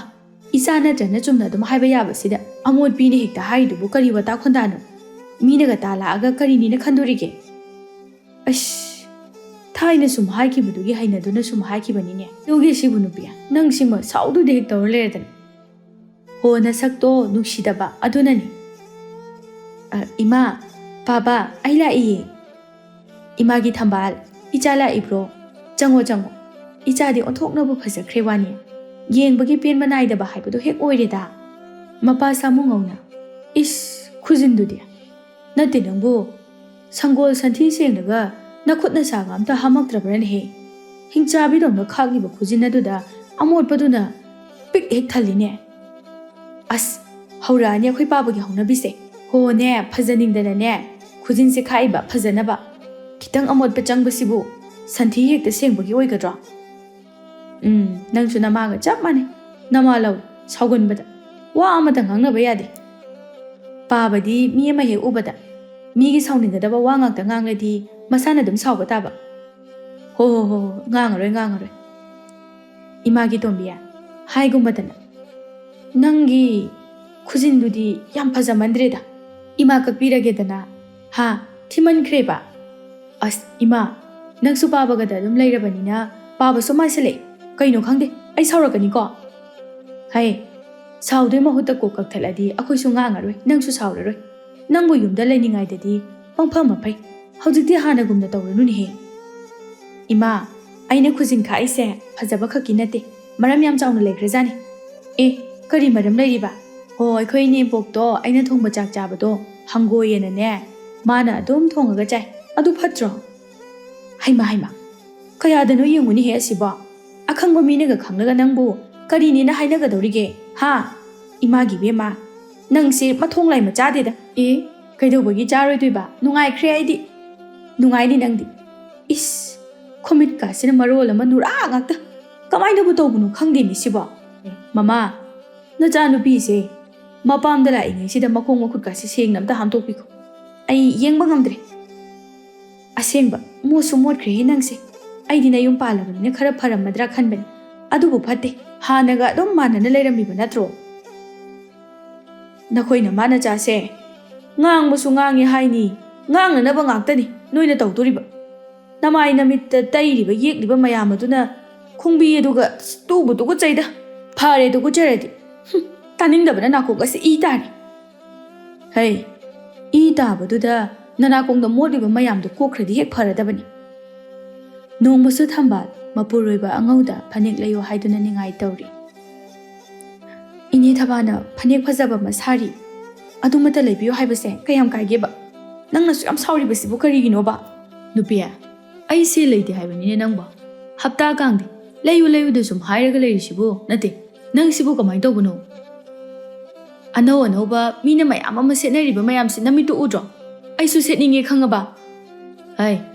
ꯏꯆꯥ ꯅꯠꯇ꯭ꯔꯅ ꯆꯨꯝꯅ ꯑꯗꯨꯝ ꯍꯥꯏꯕ ꯌꯥꯕꯁꯤꯗ ꯑꯃꯣꯠꯄꯤꯅ ꯍꯦꯛꯇ ꯍꯥꯏꯔꯤꯗꯨꯕꯨ ꯀꯔꯤ ꯋꯥꯇꯥ ꯈꯣꯟꯗꯥꯅꯣ ꯃꯤꯅꯒ ꯇꯥꯜꯂꯛꯑꯒ ꯀꯔꯤꯅꯤꯅ ꯈꯟꯗꯣꯔꯤꯒꯦ ꯑꯁ ꯊꯥꯏꯅ ꯁꯨꯝ ꯍꯥꯏꯈꯤꯕꯗꯨꯒꯤ ꯍꯩꯅꯗꯨꯅ ꯁꯨꯝ ꯍꯥꯏꯈꯤꯕꯅꯤꯅꯦ ꯑꯗꯨꯒꯤ ꯁꯤꯕꯨ ꯅꯨꯄꯤ ꯅꯪ ꯁꯤꯃ ꯁꯥꯎꯗꯨꯗꯤ ꯍꯦꯛ ꯇꯧꯔ ꯂꯩꯔꯗꯅ ꯍꯣ ꯅꯁꯛꯇꯣ ꯅꯨꯡꯁꯤꯗꯕ ꯑꯗꯨꯅꯅꯤ ꯏꯃꯥ ꯕꯥꯕꯥ ꯑꯩ ꯂꯥꯛꯏꯌꯦ ꯏꯃꯥꯒꯤ ꯊꯝꯕꯥꯜ ꯏꯆꯥ ꯂꯥꯛꯏꯕ꯭ꯔꯣ ꯆꯪꯉꯣ ꯏꯆꯥꯗꯤ ꯑꯣꯟꯊꯣꯛꯅꯕꯨ ꯐꯖꯈ꯭ꯔꯦ ꯋꯥꯅꯤ ꯌꯦꯡꯕꯒꯤ ꯄꯦꯟꯕ ꯅꯥꯏꯗꯕ ꯍꯥꯏꯕꯗꯣ ꯍꯦꯛ ꯑꯣꯏꯔꯦꯗ ꯃꯄꯥ ꯁꯥꯃꯨꯉꯧꯅ ꯏꯁ ꯈꯨꯖꯤꯟꯗꯨꯗꯤ ꯅꯠꯇꯦ ꯅꯪꯕꯨ ꯁꯪꯒꯣꯜ ꯁꯟꯊꯤ ꯁꯦꯡꯂꯒ ꯅꯈꯨꯠ ꯅꯁꯥꯒ ꯑꯝꯇ ꯍꯥꯝꯃꯛꯇ꯭ꯔꯕ꯭ꯔꯅꯦꯍꯦ ꯍꯤꯡꯆꯥꯕꯤꯗꯧꯅ ꯈꯥꯛꯂꯤꯕ ꯈꯨꯖꯤꯟ ꯑꯗꯨꯗ ꯑꯃꯣꯠꯄꯗꯨꯅ ꯄꯤꯛ ꯍꯦꯛ ꯊꯜꯂꯤꯅꯦ ꯑꯁ ꯍꯧꯔꯛꯑꯅꯤ ꯑꯩꯈꯣꯏ ꯄꯥꯕꯒꯤ ꯍꯧꯅꯕꯤꯁꯦ ꯍꯣꯅꯦ ꯐꯖꯅꯤꯡꯗꯅꯅꯦ ꯈꯨꯖꯤꯟꯁꯦ ꯈꯥꯛꯏꯕ ꯐꯖꯅꯕ ꯈꯤꯇꯪ ꯑꯃꯣꯠꯄ ꯆꯪꯕꯁꯤꯕꯨ ꯁꯟꯊꯤ ꯍꯦꯛꯇ ꯁꯦꯡꯕꯒꯤ ꯑꯣꯏꯒꯗ꯭ꯔꯣ ꯅꯪꯁꯨ ꯅꯃꯥꯒ ꯆꯞ ꯃꯥꯟꯅꯩ ꯅꯃꯥ ꯂꯧ ꯁꯥꯎꯒꯟꯕꯗ ꯋꯥ ꯑꯃꯇ ꯉꯥꯡꯅꯕ ꯌꯥꯗꯦ ꯄꯥꯕꯗꯤ ꯃꯤ ꯑꯃ ꯍꯦꯛ ꯎꯕꯗ ꯃꯤꯒꯤ ꯁꯥꯎꯅꯤꯡꯒꯗꯕ ꯋꯥ ꯉꯥꯛꯇ ꯉꯥꯡꯂꯗꯤ ꯃꯁꯥꯅ ꯑꯗꯨꯝ ꯁꯥꯎꯕ ꯇꯥꯕ ꯍꯣ ꯉꯥꯡꯉꯔꯣꯏ ꯏꯃꯥꯒꯤ ꯇꯣꯝꯕꯤ ꯍꯥꯏꯒꯨꯝꯕꯗꯅ ꯅꯪꯒꯤ ꯈꯨꯖꯤꯟꯗꯨꯗꯤ ꯌꯥꯝ ꯐꯖꯃꯟꯗ꯭ꯔꯦꯗ ꯏꯃꯥ ꯀꯛꯄꯤꯔꯒꯦꯗꯅ ꯊꯤꯃꯟꯈ꯭ꯔꯦꯕ ꯑꯁ ꯏꯃꯥ ꯅꯪꯁꯨ ꯄꯥꯕꯒꯗ ꯑꯗꯨꯝ ꯂꯩꯔꯕꯅꯤꯅ ꯄꯥꯕꯁꯨ ꯃꯥꯏꯁꯤꯜꯂꯛꯑꯦ ꯀꯩꯅꯣ ꯈꯪꯗꯦ ꯑꯩ ꯁꯥꯎꯔꯛꯀꯅꯤꯀꯣ ꯁꯥꯎꯗꯣꯏ ꯃꯍꯨꯠꯇ ꯀꯣꯛ ꯀꯛꯊꯠꯂꯗꯤ ꯑꯩꯈꯣꯏꯁꯨ ꯉꯥꯡꯉꯔꯣꯏ ꯅꯪꯁꯨ ꯁꯥꯎꯔꯔꯣꯏ ꯅꯪꯕꯨ ꯌꯨꯝꯗ ꯂꯩꯅꯤꯡꯉꯥꯏꯗꯗꯤ ꯄꯪꯐ ꯃꯐꯩ ꯍꯧꯖꯤꯛꯇꯤ ꯍꯥꯟꯅꯒꯨꯝꯅ ꯇꯧꯔꯅꯨꯅꯦꯍꯦ ꯏꯃꯥ ꯑꯩꯅ ꯈꯨꯖꯤꯟ ꯈꯥꯛꯏꯁꯦ ꯐꯖꯕ ꯈꯛꯀꯤ ꯅꯠꯇꯦ ꯃꯔꯝ ꯌꯥꯝ ꯆꯥꯎꯅ ꯂꯩꯈ꯭ꯔꯖꯥꯠꯅꯤ ꯀꯔꯤ ꯃꯔꯝ ꯂꯩꯔꯤꯕ ꯑꯩꯈꯣꯏ ꯏꯅꯦꯝꯄꯣꯛꯇꯣ ꯑꯩꯅ ꯊꯣꯡꯕ ꯆꯥꯛ ꯆꯥꯕꯗꯣ ꯍꯪꯒꯣꯏꯌꯦꯅꯅꯦ ꯃꯥꯅ ꯑꯗꯨꯝ ꯊꯣꯡꯉꯒ ꯆꯥꯏ ꯑꯗꯨ ꯐꯠꯇ꯭ꯔꯣ ꯍꯩꯃ ꯀꯌꯥꯗꯅꯣ ꯌꯦꯡꯉꯨꯅꯦꯍꯦ ꯑꯁꯤꯕꯣ ꯑꯈꯪꯕ ꯃꯤꯅꯒ ꯈꯪꯂꯒ ꯅꯪꯕꯨ ꯀꯔꯤꯅꯦꯅ ꯍꯥꯏꯅꯒꯗꯧꯔꯤꯒꯦ ꯏꯃꯥꯒꯤ ꯕꯦꯝꯃ ꯅꯪꯁꯦ ꯃꯊꯣꯡ ꯂꯥꯏꯃ ꯆꯥꯗꯦꯗ ꯀꯩꯗꯧꯕꯒꯤ ꯆꯥꯔꯣꯏꯗꯣꯏꯕ ꯅꯨꯡꯉꯥꯏꯈ꯭ꯔꯦ ꯑꯩꯗꯤ ꯅꯨꯡꯉꯥꯏꯅꯤ ꯅꯪꯗꯤ ꯏꯁ ꯈꯨꯃꯤꯠꯀꯥꯁꯤꯅ ꯃꯔꯣꯜ ꯑꯃ ꯅꯨꯔꯥ ꯉꯥꯛꯇ ꯀꯃꯥꯏꯅꯕꯨ ꯇꯧꯕꯅꯣ ꯈꯪꯗꯦꯅꯦ ꯁꯤꯕꯣ ꯃꯃꯥ ꯅꯆꯥꯅꯨꯄꯤꯁꯦ ꯃꯄꯥꯝꯗ ꯂꯥꯛꯏꯉꯩꯁꯤꯗ ꯃꯈꯣꯡ ꯃꯈꯨꯠꯀꯥꯁꯦ ꯁꯦꯡꯅ ꯑꯝꯇ ꯍꯥꯝꯗꯣꯛꯄꯤꯈꯣ ꯑꯩ ꯌꯦꯡꯕ ꯉꯝꯗ꯭ꯔꯦ ꯑꯁꯦꯡꯕ ꯃꯣꯠꯁꯨ ꯃꯣꯠꯈ꯭ꯔꯦꯍꯦ ꯅꯪꯁꯦ ꯑꯩꯗꯤ ꯅꯌꯨꯝ ꯄꯥꯜꯂꯕꯅꯤꯅ ꯈꯔ ꯐꯔꯝꯃꯗ꯭ꯔꯥ ꯈꯟꯕꯅꯤ ꯑꯗꯨꯕꯨ ꯐꯠꯇꯦ ꯍꯥꯟꯅꯒ ꯑꯗꯨꯝ ꯃꯥꯟꯅꯅ ꯂꯩꯔꯝꯃꯤꯕ ꯅꯠꯇ꯭ꯔꯣ ꯅꯈꯣꯏꯅ ꯃꯥꯅꯆꯥꯁꯦ ꯉꯥꯡꯕꯁꯨ ꯉꯥꯡꯉꯦ ꯍꯥꯏꯅꯤ ꯉꯥꯡꯅꯅꯕ ꯉꯥꯛꯇꯅꯤ ꯅꯣꯏꯅ ꯇꯧꯗꯣꯔꯤꯕ ꯅꯃꯥꯏ ꯅꯃꯤꯠꯇ ꯇꯩꯔꯤꯕ ꯌꯦꯛꯂꯤꯕ ꯃꯌꯥꯝ ꯑꯗꯨꯅ ꯈꯣꯡꯕꯤ ꯑꯗꯨꯒ ꯇꯨꯕꯨ ꯇꯨꯀꯠꯆꯩꯗ ꯐꯔꯦ ꯇꯨꯀꯠꯆꯔꯗꯤ ꯇꯥꯅꯤꯡꯗꯕꯅ ꯅꯥꯀꯣꯡꯒꯁꯦ ꯏ ꯇꯥꯔꯦ ꯏ ꯇꯥꯕꯗꯨꯗ ꯅꯅꯥꯀꯣꯡꯗ ꯃꯣꯠꯂꯤꯕ ꯃꯌꯥꯝꯗꯨ ꯀꯣꯛꯈ꯭ꯔꯗꯤ ꯍꯦꯛ ꯐꯔꯗꯕꯅꯤ ꯅꯣꯡꯃꯁꯨ ꯊꯝꯕꯥꯜ ꯃꯄꯨꯔꯣꯏꯕ ꯑꯉꯧꯗ ꯐꯅꯦꯛ ꯂꯩꯌꯣ ꯍꯥꯏꯗꯨꯅ ꯅꯤꯡꯉꯥꯏ ꯇꯧꯔꯤ ꯏꯅꯦ ꯊꯕꯥꯅ ꯐꯅꯦꯛ ꯐꯖꯕ ꯑꯃ ꯁꯥꯔꯤ ꯑꯗꯨꯃꯠꯇ ꯂꯩꯕꯤꯌꯨ ꯍꯥꯏꯕꯁꯦ ꯀꯌꯥꯝ ꯀꯥꯏꯒꯦꯕ ꯅꯪꯅꯁꯨ ꯌꯥꯝ ꯁꯥꯎꯔꯤꯕꯁꯤꯕꯨ ꯀꯔꯤꯒꯤꯅꯣꯕ ꯅꯨꯄꯤ ꯑꯩ ꯁꯦ ꯂꯩꯇꯦ ꯍꯥꯏꯕꯅꯤꯅꯦ ꯅꯪꯕꯣ ꯍꯞꯇꯥ ꯀꯥꯡꯗꯦ ꯂꯩꯌꯨꯗ ꯁꯨꯝ ꯍꯥꯏꯔꯒ ꯂꯩꯔꯤꯁꯤꯕꯨ ꯅꯠꯇꯦ ꯅꯪ ꯁꯤꯕꯨ ꯀꯃꯥꯏꯅ ꯇꯧꯕꯅꯣ ꯑꯅꯧꯕ ꯃꯤꯅ ꯃꯌꯥꯝ ꯑꯃ ꯁꯦꯠꯅꯔꯤꯕ ꯃꯌꯥꯝꯁꯤ ꯅꯃꯤꯠꯇꯨ ꯎꯗ꯭ꯔꯣ ꯑꯩꯁꯨ ꯁꯦꯠꯅꯤꯡꯉꯦ ꯈꯪꯉꯕ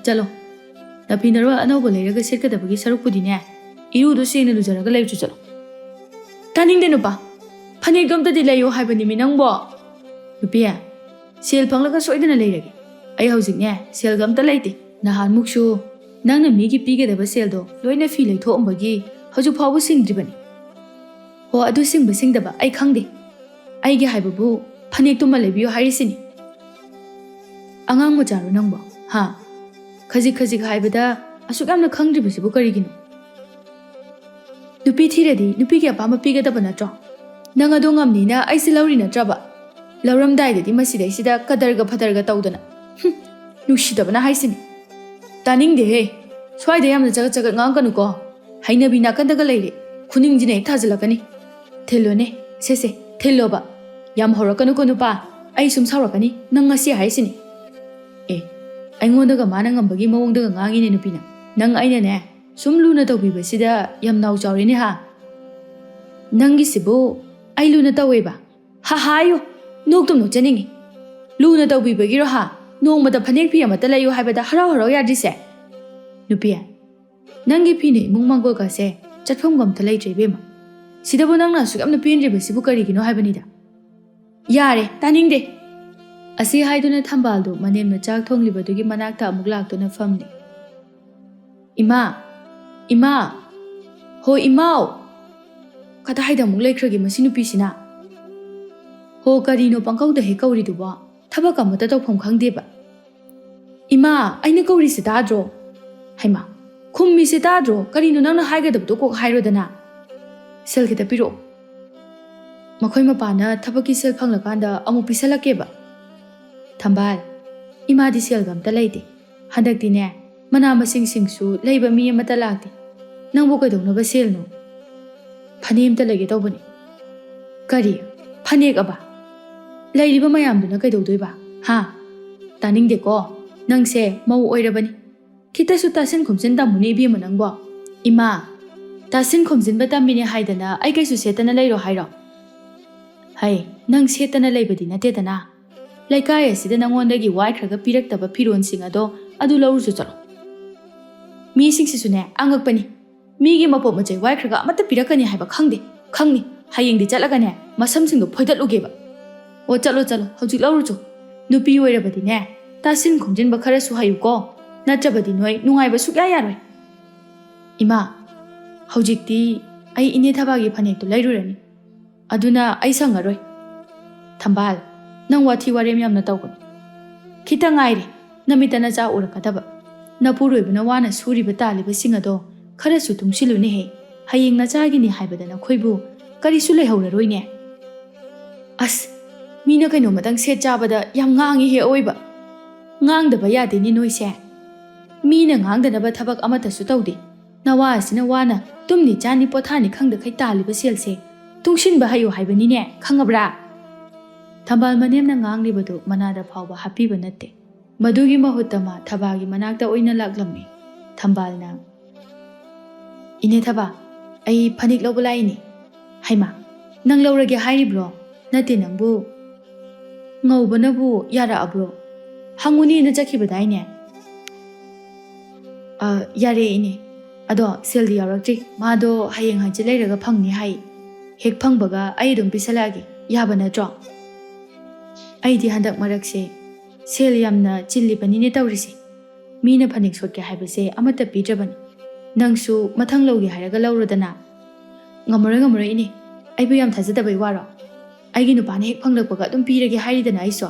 ꯆꯠꯂꯣ ꯅꯐꯤꯅꯔꯣꯜ ꯑꯅꯧꯕ ꯂꯩꯔꯒ ꯁꯦꯠꯀꯗꯕꯒꯤ ꯁꯔꯨꯛꯄꯨꯗꯤꯅꯦ ꯏꯔꯨꯗꯣ ꯁꯦꯡꯅ ꯂꯨꯖꯔꯒ ꯂꯩꯔꯨꯆꯣ ꯆꯠꯂꯣ ꯇꯥꯅꯤꯡꯗꯦ ꯅꯨꯄꯥ ꯐꯅꯦꯛꯇꯣ ꯑꯝꯇꯗꯤ ꯂꯩꯌꯣ ꯍꯥꯏꯕꯅꯤꯃꯤ ꯅꯪꯕꯣ ꯅꯨꯄꯤ ꯁꯦꯜ ꯐꯪꯂꯒ ꯁꯣꯏꯗꯅ ꯂꯩꯔꯒꯦ ꯑꯩ ꯍꯧꯖꯤꯛꯅꯦ ꯁꯦꯜꯒ ꯑꯝꯇ ꯂꯩꯇꯦ ꯅꯍꯥꯟꯃꯨꯛꯁꯨ ꯅꯪꯅ ꯃꯤꯒꯤ ꯄꯤꯒꯗꯕ ꯁꯦꯜꯗꯣ ꯂꯣꯏꯅ ꯐꯤ ꯂꯩꯊꯣꯛꯑꯝꯕꯒꯤ ꯍꯧꯖꯤꯛ ꯐꯥꯎꯕ ꯁꯤꯡꯗ꯭ꯔꯤꯕꯅꯤ ꯑꯗꯨ ꯁꯤꯡꯕ ꯁꯤꯡꯗꯕ ꯑꯩ ꯈꯪꯗꯦ ꯑꯩꯒꯤ ꯍꯥꯏꯕꯕꯨ ꯐꯅꯦꯛꯇꯨꯃ ꯂꯩꯕꯤꯌꯨ ꯍꯥꯏꯔꯤꯁꯤꯅꯤ ꯑꯉꯥꯡ ꯃꯆꯥꯔꯣ ꯅꯪꯕꯣ ꯈꯖꯤꯛ ꯍꯥꯏꯕꯗ ꯑꯁꯨꯛ ꯌꯥꯝꯅ ꯈꯪꯗ꯭ꯔꯤꯕꯁꯤꯕꯨ ꯀꯔꯤꯒꯤꯅꯣ Nupi thiradi nupi apama pigadaba natro. Nang ado ngamnina aisi lauri natraba. Lauramdaidadi masidaisida kadarga fadarga tawdana. Nusidabana haisini. Taningdehe. Swaida yamna jagat ngangkanuko. Hainabi nakandaga leire. Kuningjine hek thajilakani. Thilone. Sese. Thiloba. Yam horakanuko nupa. Ai sum saurakani. Nang ngasi haisini. Aingondaga mana ngambagi mawongdaga ngangine nupina. Nang aina ne. Sum luna tawbibasida yam naw chawrene ha. Nangisibu ai luna taweba. Ha hayo. Noktum nokjaningi. Luna tawbibagiro ha. Nongmada phanek phi amata layo haibada harau harau yadrise. Nupia. Nangi phine imung mangol kase chatpham gamta leitre bema. Sidabu nangna sugamna pinribasibu karigino haibanida. Yare taningde. Asi haiduna thambaldu manemna chak thonglibadugi manakta amuk laktuna famni. Ima. Ho imao. Kata haida amuk leikragi masi nupisina. Ho karino pangkauda he kauriduba. Thabak amata tawpham khangdeba. Ima, aina kauri se tadro. Haima. Khummi se tadro. Karino nangna haigadabdu kok hairodana. Sel kita piro. Makhoi mapana thabaki sel phanglakanda amu pisalakeba. Thambal. Ima di sel gamta leide. Handakti ne. Mana masing singsu leiba mi amata lakti. Nangbo kaidonaba sel no. Phanem ta lege tawbani. Kari. Phanek aba. Lairiba mayamduna kaidodoi ha taningde ko nangse mau oirabani kitasu tasin khomjin damuni bi manangbo ima tasin khomjin batamine haidana ai kaisu setana leiro hairo hai nang setana leibadi natedana laikai asida nangondagi wai khraga piraktaba piron singado adu lawrusu chalo mi singsisune angakpani migi mapo majai wai khraga amata pirakani haiba khangni hayengdi chalagane masam singdo phoidatlugeba O chalo hojik lawruchu nupi oirabadi ne tasin khomjin ba khara su hayuko natrabadi noi nungai ba sukya yaroi ima hojikti ai ine thabagi phanek to lairurani aduna ai sangaroi thambal nang wathi warem yamna tawgon khita ngaire namitana cha urakadaba napuroibuna wana suriba taliba singado khara su tungsilune he hayeng na chagini haibadana khoibu kari su leihoraroi ne as Mina kaino matang set chabada yam ngangi he oiba. Ngangdaba yade ni noise. Mina ngangdanaba thabak amata su tawde. Nawa asina wana tumni chani pothani khangda khai taliba selse. Tungshin ba hayo haibani ne khangabra. Thambal manemna nganglibadu manada phawba hapiba natte. Madugi mahutama thabagi manakta oina laklammi. Thambalna. Ine thaba ai phanik lawbala ini. Haima nang lawrage hairibro nate nangbu Ngawbanabu yara abro. Hanguni na jakibadaine. Yare ini. Ado seldi yarakti. Mado hayeng hanjileraga phangni hai. Hek phangbaga ai dum pisalagi. Yabana dro. Ai di handak marakse. Sel yamna chilli panine tawrisi. Mina phanik sotke haibase amata pidrabani. Nangsu mathang lawgi hairaga lawrodana. Ngamara ini. Ai bu yam thajadabai waro. Aigi nupane hek phanglakpaga dum pirage hairidana aiso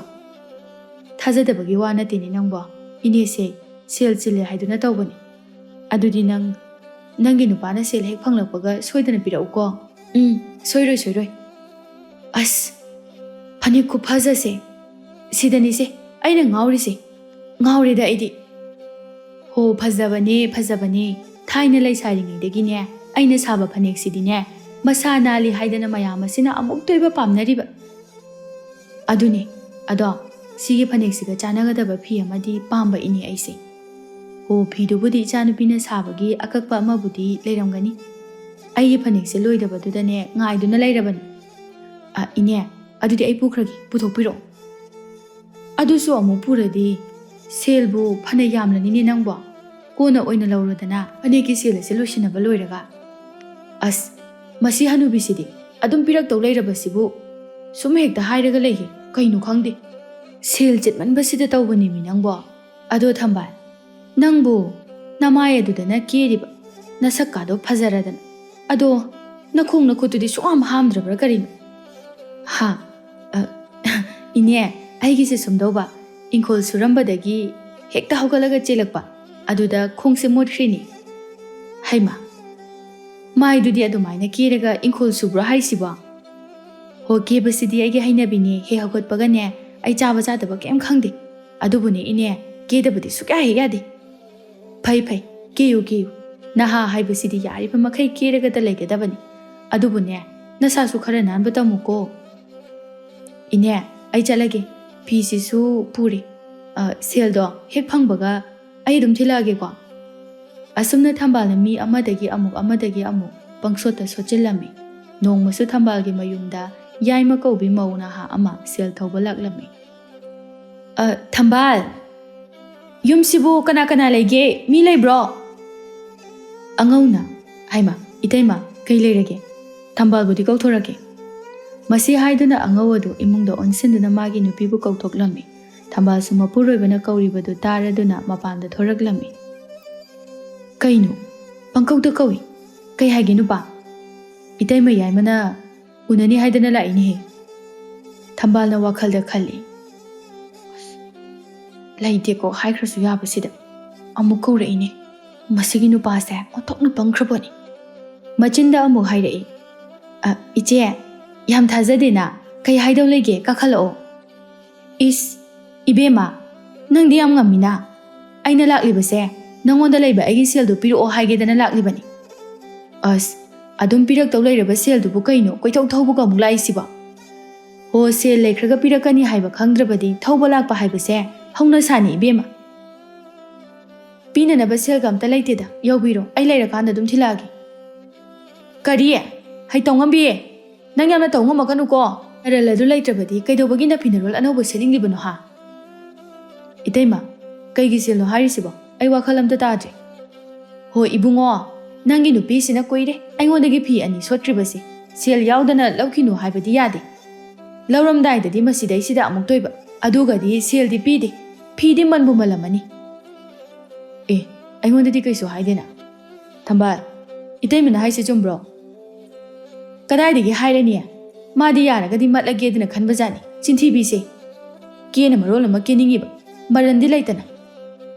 thajadabagi wa natini nangbo ine se sel chile haiduna tawbani adudi nangi nupana sel hek phanglakpaga soidana pirauko soiroi as phani ku phaja se sidani se aina ngauri da aidi ho phajabani thaina laisaringidagi ne aina saba phanek sidine Masa nali haidana mayama sina amuk toiba pamnariba. Aduni, ado, sige phanek siga chanagadaba phi amadi pamba ini aise. Ho phi dubudi chanupina sabagi akakpa amabudi leiramgani. Ai phanek se loidaba dudane ngaiduna leirabani. Ine, adudi ai pukhragi puthokpiro. Adusu amu puradi selbu phana yamlani ne nangbo. Kona oina lawrodana phaneki sel se losinaba loiraga. As Masi hanubisidi adum pirak taw leirabasibu sum hekta hairaga leihi kainu khangde sel jetmanbasida tawbani mi nangbo ado thambal nangbu namaye dudana keriba nasakado phajaradana ado nakhong nakhutudi suam hamdrabra karino ha ine aigi se sumdauba ingkhol surambadagi hekta hogalaga chelakpa aduda khongse mothrini haima ꯃꯥꯏꯗꯨꯗꯤ ꯑꯗꯨꯃꯥꯏꯅ ꯀꯦꯔꯒ ꯏꯪꯈꯣꯜ ꯁꯨꯕ꯭ꯔꯣ ꯍꯥꯏꯁꯤꯕꯣ? ꯍꯣ ꯀꯦꯕꯁꯤꯗꯤ ꯑꯩꯒꯤ ꯍꯩꯅꯕꯤꯅꯦ ꯍꯦꯛ ꯍꯧꯒꯠꯄꯒꯅꯦ ꯑꯩ ꯆꯥꯕ ꯆꯥꯗꯕ ꯀꯩꯝ ꯈꯪꯗꯦ ꯑꯗꯨꯕꯨꯅꯦ ꯏꯅꯦ ꯀꯦꯗꯕꯗꯤ ꯁꯨꯛꯌꯥ ꯍꯦꯛ ꯌꯥꯗꯦ ꯐꯩ ꯐꯩ ꯀꯦꯌꯨ ꯀꯦꯌꯨ ꯅꯍꯥ ꯍꯥꯏꯕꯁꯤꯗꯤ ꯌꯥꯔꯤꯕ ꯃꯈꯩ ꯀꯦꯔꯒꯇ ꯂꯩꯒꯗꯕꯅꯤ ꯑꯗꯨꯕꯨꯅꯦ ꯅꯁꯥꯁꯨ ꯈꯔ ꯅꯥꯟꯕ ꯇꯝꯃꯨꯀꯣ ꯏꯅꯦ ꯑꯩ ꯆꯠꯂꯒꯦ ꯐꯤꯁꯤꯁꯨ ꯄꯨꯔꯦ ꯁꯦꯜꯗꯣ ꯍꯦꯛ ꯐꯪꯕꯒ ꯑꯩ ꯑꯗꯨꯝ ꯊꯤꯜꯂꯛꯑꯒꯦꯀꯣ ꯑꯁꯨꯝꯅ ꯊꯝꯕꯥꯜꯅ ꯃꯤ ꯑꯃꯗꯒꯤ ꯑꯃꯨꯛ ꯄꯪꯁꯣꯠꯇ ꯁꯣꯠꯆꯤꯜꯂꯝꯃꯤ ꯅꯣꯡꯃꯁꯨ ꯊꯝꯕꯥꯜꯒꯤ ꯃꯌꯨꯝꯗ ꯌꯥꯏꯃ ꯀꯧꯕꯤ ꯃꯧ ꯅꯍꯥ ꯑꯃ ꯁꯦꯜ ꯊꯧꯕ ꯂꯥꯛꯂꯝꯃꯤ ꯊꯝꯕꯥꯜ ꯌꯨꯝꯁꯤꯕꯨ ꯀꯅꯥ ꯀꯅꯥ ꯂꯩꯒꯦ ꯃꯤ ꯂꯩꯕ꯭ꯔꯣ ꯑꯉꯧꯅ ꯍꯥꯏꯃ ꯏꯇꯩꯃ ꯀꯩ ꯂꯩꯔꯒꯦ ꯊꯝꯕꯥꯜꯕꯨꯗꯤ ꯀꯧꯊꯣꯔꯛꯀꯦ ꯃꯁꯤ ꯍꯥꯏꯗꯨꯅ ꯑꯉꯧ ꯑꯗꯨ ꯏꯃꯨꯡꯗ ꯑꯣꯟꯁꯤꯟꯗꯨꯅ ꯃꯥꯒꯤ ꯅꯨꯄꯤꯕꯨ ꯀꯧꯊꯣꯛꯂꯝꯃꯤ ꯊꯝꯕꯥꯜꯁꯨ ꯃꯄꯨꯔꯣꯏꯕꯅ ꯀꯧꯔꯤꯕꯗꯨ ꯇꯥꯔꯗꯨꯅ ꯃꯄꯥꯟꯗ ꯊꯣꯔꯛꯂꯝꯃꯤ ꯀꯩꯅꯣ ꯄꯪꯀꯧꯗ ꯀꯧꯏ ꯀꯩ ꯍꯥꯏꯒꯦ ꯅꯨꯄꯥ ꯏꯇꯩꯃ ꯌꯥꯏꯃꯅ ꯎꯅꯅꯤ ꯍꯥꯏꯗꯅ ꯂꯥꯛꯏꯅꯦꯍꯦ ꯊꯝꯕꯥꯜꯅ ꯋꯥꯈꯜꯗ ꯈꯜꯂꯤ ꯂꯩꯇꯦꯀꯣ ꯍꯥꯏꯈ꯭ꯔꯁꯨ ꯌꯥꯕꯁꯤꯗ ꯑꯃꯨꯛ ꯀꯧꯔꯛꯏꯅꯦ ꯃꯁꯤꯒꯤ ꯅꯨꯄꯥꯁꯦ ꯑꯣꯟꯊꯣꯛꯅ ꯄꯪꯈ꯭ꯔꯕꯅꯤ ꯃꯆꯤꯟꯗ ꯑꯃꯨꯛ ꯍꯥꯏꯔꯛꯏ ꯏꯆꯦ ꯌꯥꯝ ꯊꯥꯖꯗꯦꯅ ꯀꯩ ꯍꯥꯏꯗꯧ ꯂꯩꯒꯦ ꯀꯥꯈꯠꯂꯛꯑꯣ ꯏꯁ ꯏꯕꯦꯝꯃ ꯅꯪꯗꯤ ꯌꯥꯝ ꯉꯝꯃꯤꯅ ꯑꯩꯅ ꯂꯥꯛꯂꯤꯕꯁꯦ ꯅꯪꯉꯣꯟꯗ ꯂꯩꯕ ꯑꯩꯒꯤ ꯁꯦꯜꯗꯨ ꯄꯤꯔꯛꯑꯣ ꯍꯥꯏꯒꯦꯗꯅ ꯂꯥꯛꯂꯤꯕꯅꯤ ꯑꯁ ꯑꯗꯨꯝ ꯄꯤꯔꯛꯇꯧ ꯂꯩꯔꯕ ꯁꯦꯜꯗꯨꯕꯨ ꯀꯩꯅꯣ ꯀꯣꯏꯊꯧ ꯊꯧꯕꯒ ꯑꯃꯨꯛ ꯂꯥꯛꯏꯁꯤꯕꯣ ꯍꯣ ꯁꯦꯜ ꯂꯩꯈ꯭ꯔꯒ ꯄꯤꯔꯛꯀꯅꯤ ꯍꯥꯏꯕ ꯈꯪꯗ꯭ꯔꯕꯗꯤ ꯊꯧꯕ ꯂꯥꯛꯄ ꯍꯥꯏꯕꯁꯦ ꯍꯧꯅ ꯁꯥꯅꯤ ꯏꯕꯦꯝꯃ ꯄꯤꯅꯅꯕ ꯁꯦꯜꯒ ꯑꯝꯇ ꯂꯩꯇꯦꯗ ꯌꯧꯕꯤꯔꯣ ꯑꯩ ꯂꯩꯔꯀꯥꯟꯗ ꯑꯗꯨꯝ ꯊꯤꯜꯂꯛꯑꯒꯦ ꯀꯔꯤ ꯍꯩꯇꯧ ꯉꯝꯕꯤꯌꯦ ꯅꯪ ꯌꯥꯝꯅ ꯇꯧ ꯉꯝꯃꯛꯀꯅꯨꯀꯣ ꯅꯔꯜ ꯑꯗꯨ ꯂꯩꯇ꯭ꯔꯕꯗꯤ ꯀꯩꯗꯧꯕꯒꯤ ꯅꯐꯤ ꯅꯔꯣꯜ ꯑꯅꯧꯕ ꯁꯦꯠꯅꯤꯡꯂꯤꯕꯅꯣ ꯍꯥ ꯏꯇꯩꯃ ꯀꯩꯒꯤ ꯁꯦꯜꯅꯣ ꯍꯥꯏꯔꯤꯁꯤꯕꯣ ꯑꯩ ꯋꯥꯈꯜ ꯑꯝꯇ ꯇꯥꯗ꯭ꯔꯦ ꯍꯣꯏ ꯏꯕꯨꯡꯉꯣ ꯅꯪꯒꯤ ꯅꯨꯄꯤꯁꯤꯅ ꯀꯨꯏꯔꯦ ꯑꯩꯉꯣꯟꯗꯒꯤ ꯐꯤ 2 ꯁꯣꯠꯈ꯭ꯔꯤꯕꯁꯤ ꯁꯦꯜ ꯌꯥꯎꯗꯅ ꯂꯧꯈꯤꯅꯨ ꯍꯥꯏꯕꯗꯤ ꯌꯥꯗꯦ ꯂꯧꯔꯝꯗꯥꯏꯗꯗꯤ ꯃꯁꯤꯗꯩꯁꯤꯗ ꯑꯃꯨꯛ ꯇꯣꯏꯕ ꯑꯗꯨꯒꯗꯤ ꯁꯦꯜꯗꯤ ꯄꯤꯗꯦ ꯐꯤꯗꯤ ꯃꯟꯕꯨ ꯃꯜꯂꯝꯃꯅꯤ ꯑꯦ ꯑꯩꯉꯣꯟꯗꯗꯤ ꯀꯩꯁꯨ ꯍꯥꯏꯗꯦꯅ ꯊꯝꯕꯥꯜ ꯏꯇꯩꯃꯅ ꯍꯥꯏꯁꯦ ꯆꯨꯝꯕ꯭ꯔꯣ ꯀꯗꯥꯏꯗꯒꯤ ꯍꯥꯏꯔꯅꯤ ꯃꯥꯗꯤ ꯌꯥꯔꯒꯗꯤ ꯃꯠꯂꯒꯦꯗꯅ ꯈꯟꯕꯖꯥꯠꯅꯤ ꯆꯤꯟꯊꯤꯕꯤꯁꯦ ꯀꯦꯅ ꯃꯔꯣꯜ ꯑꯃ ꯀꯦꯅꯤꯡꯉꯤꯕ ꯃꯔꯟꯗꯤ ꯂꯩꯇꯅ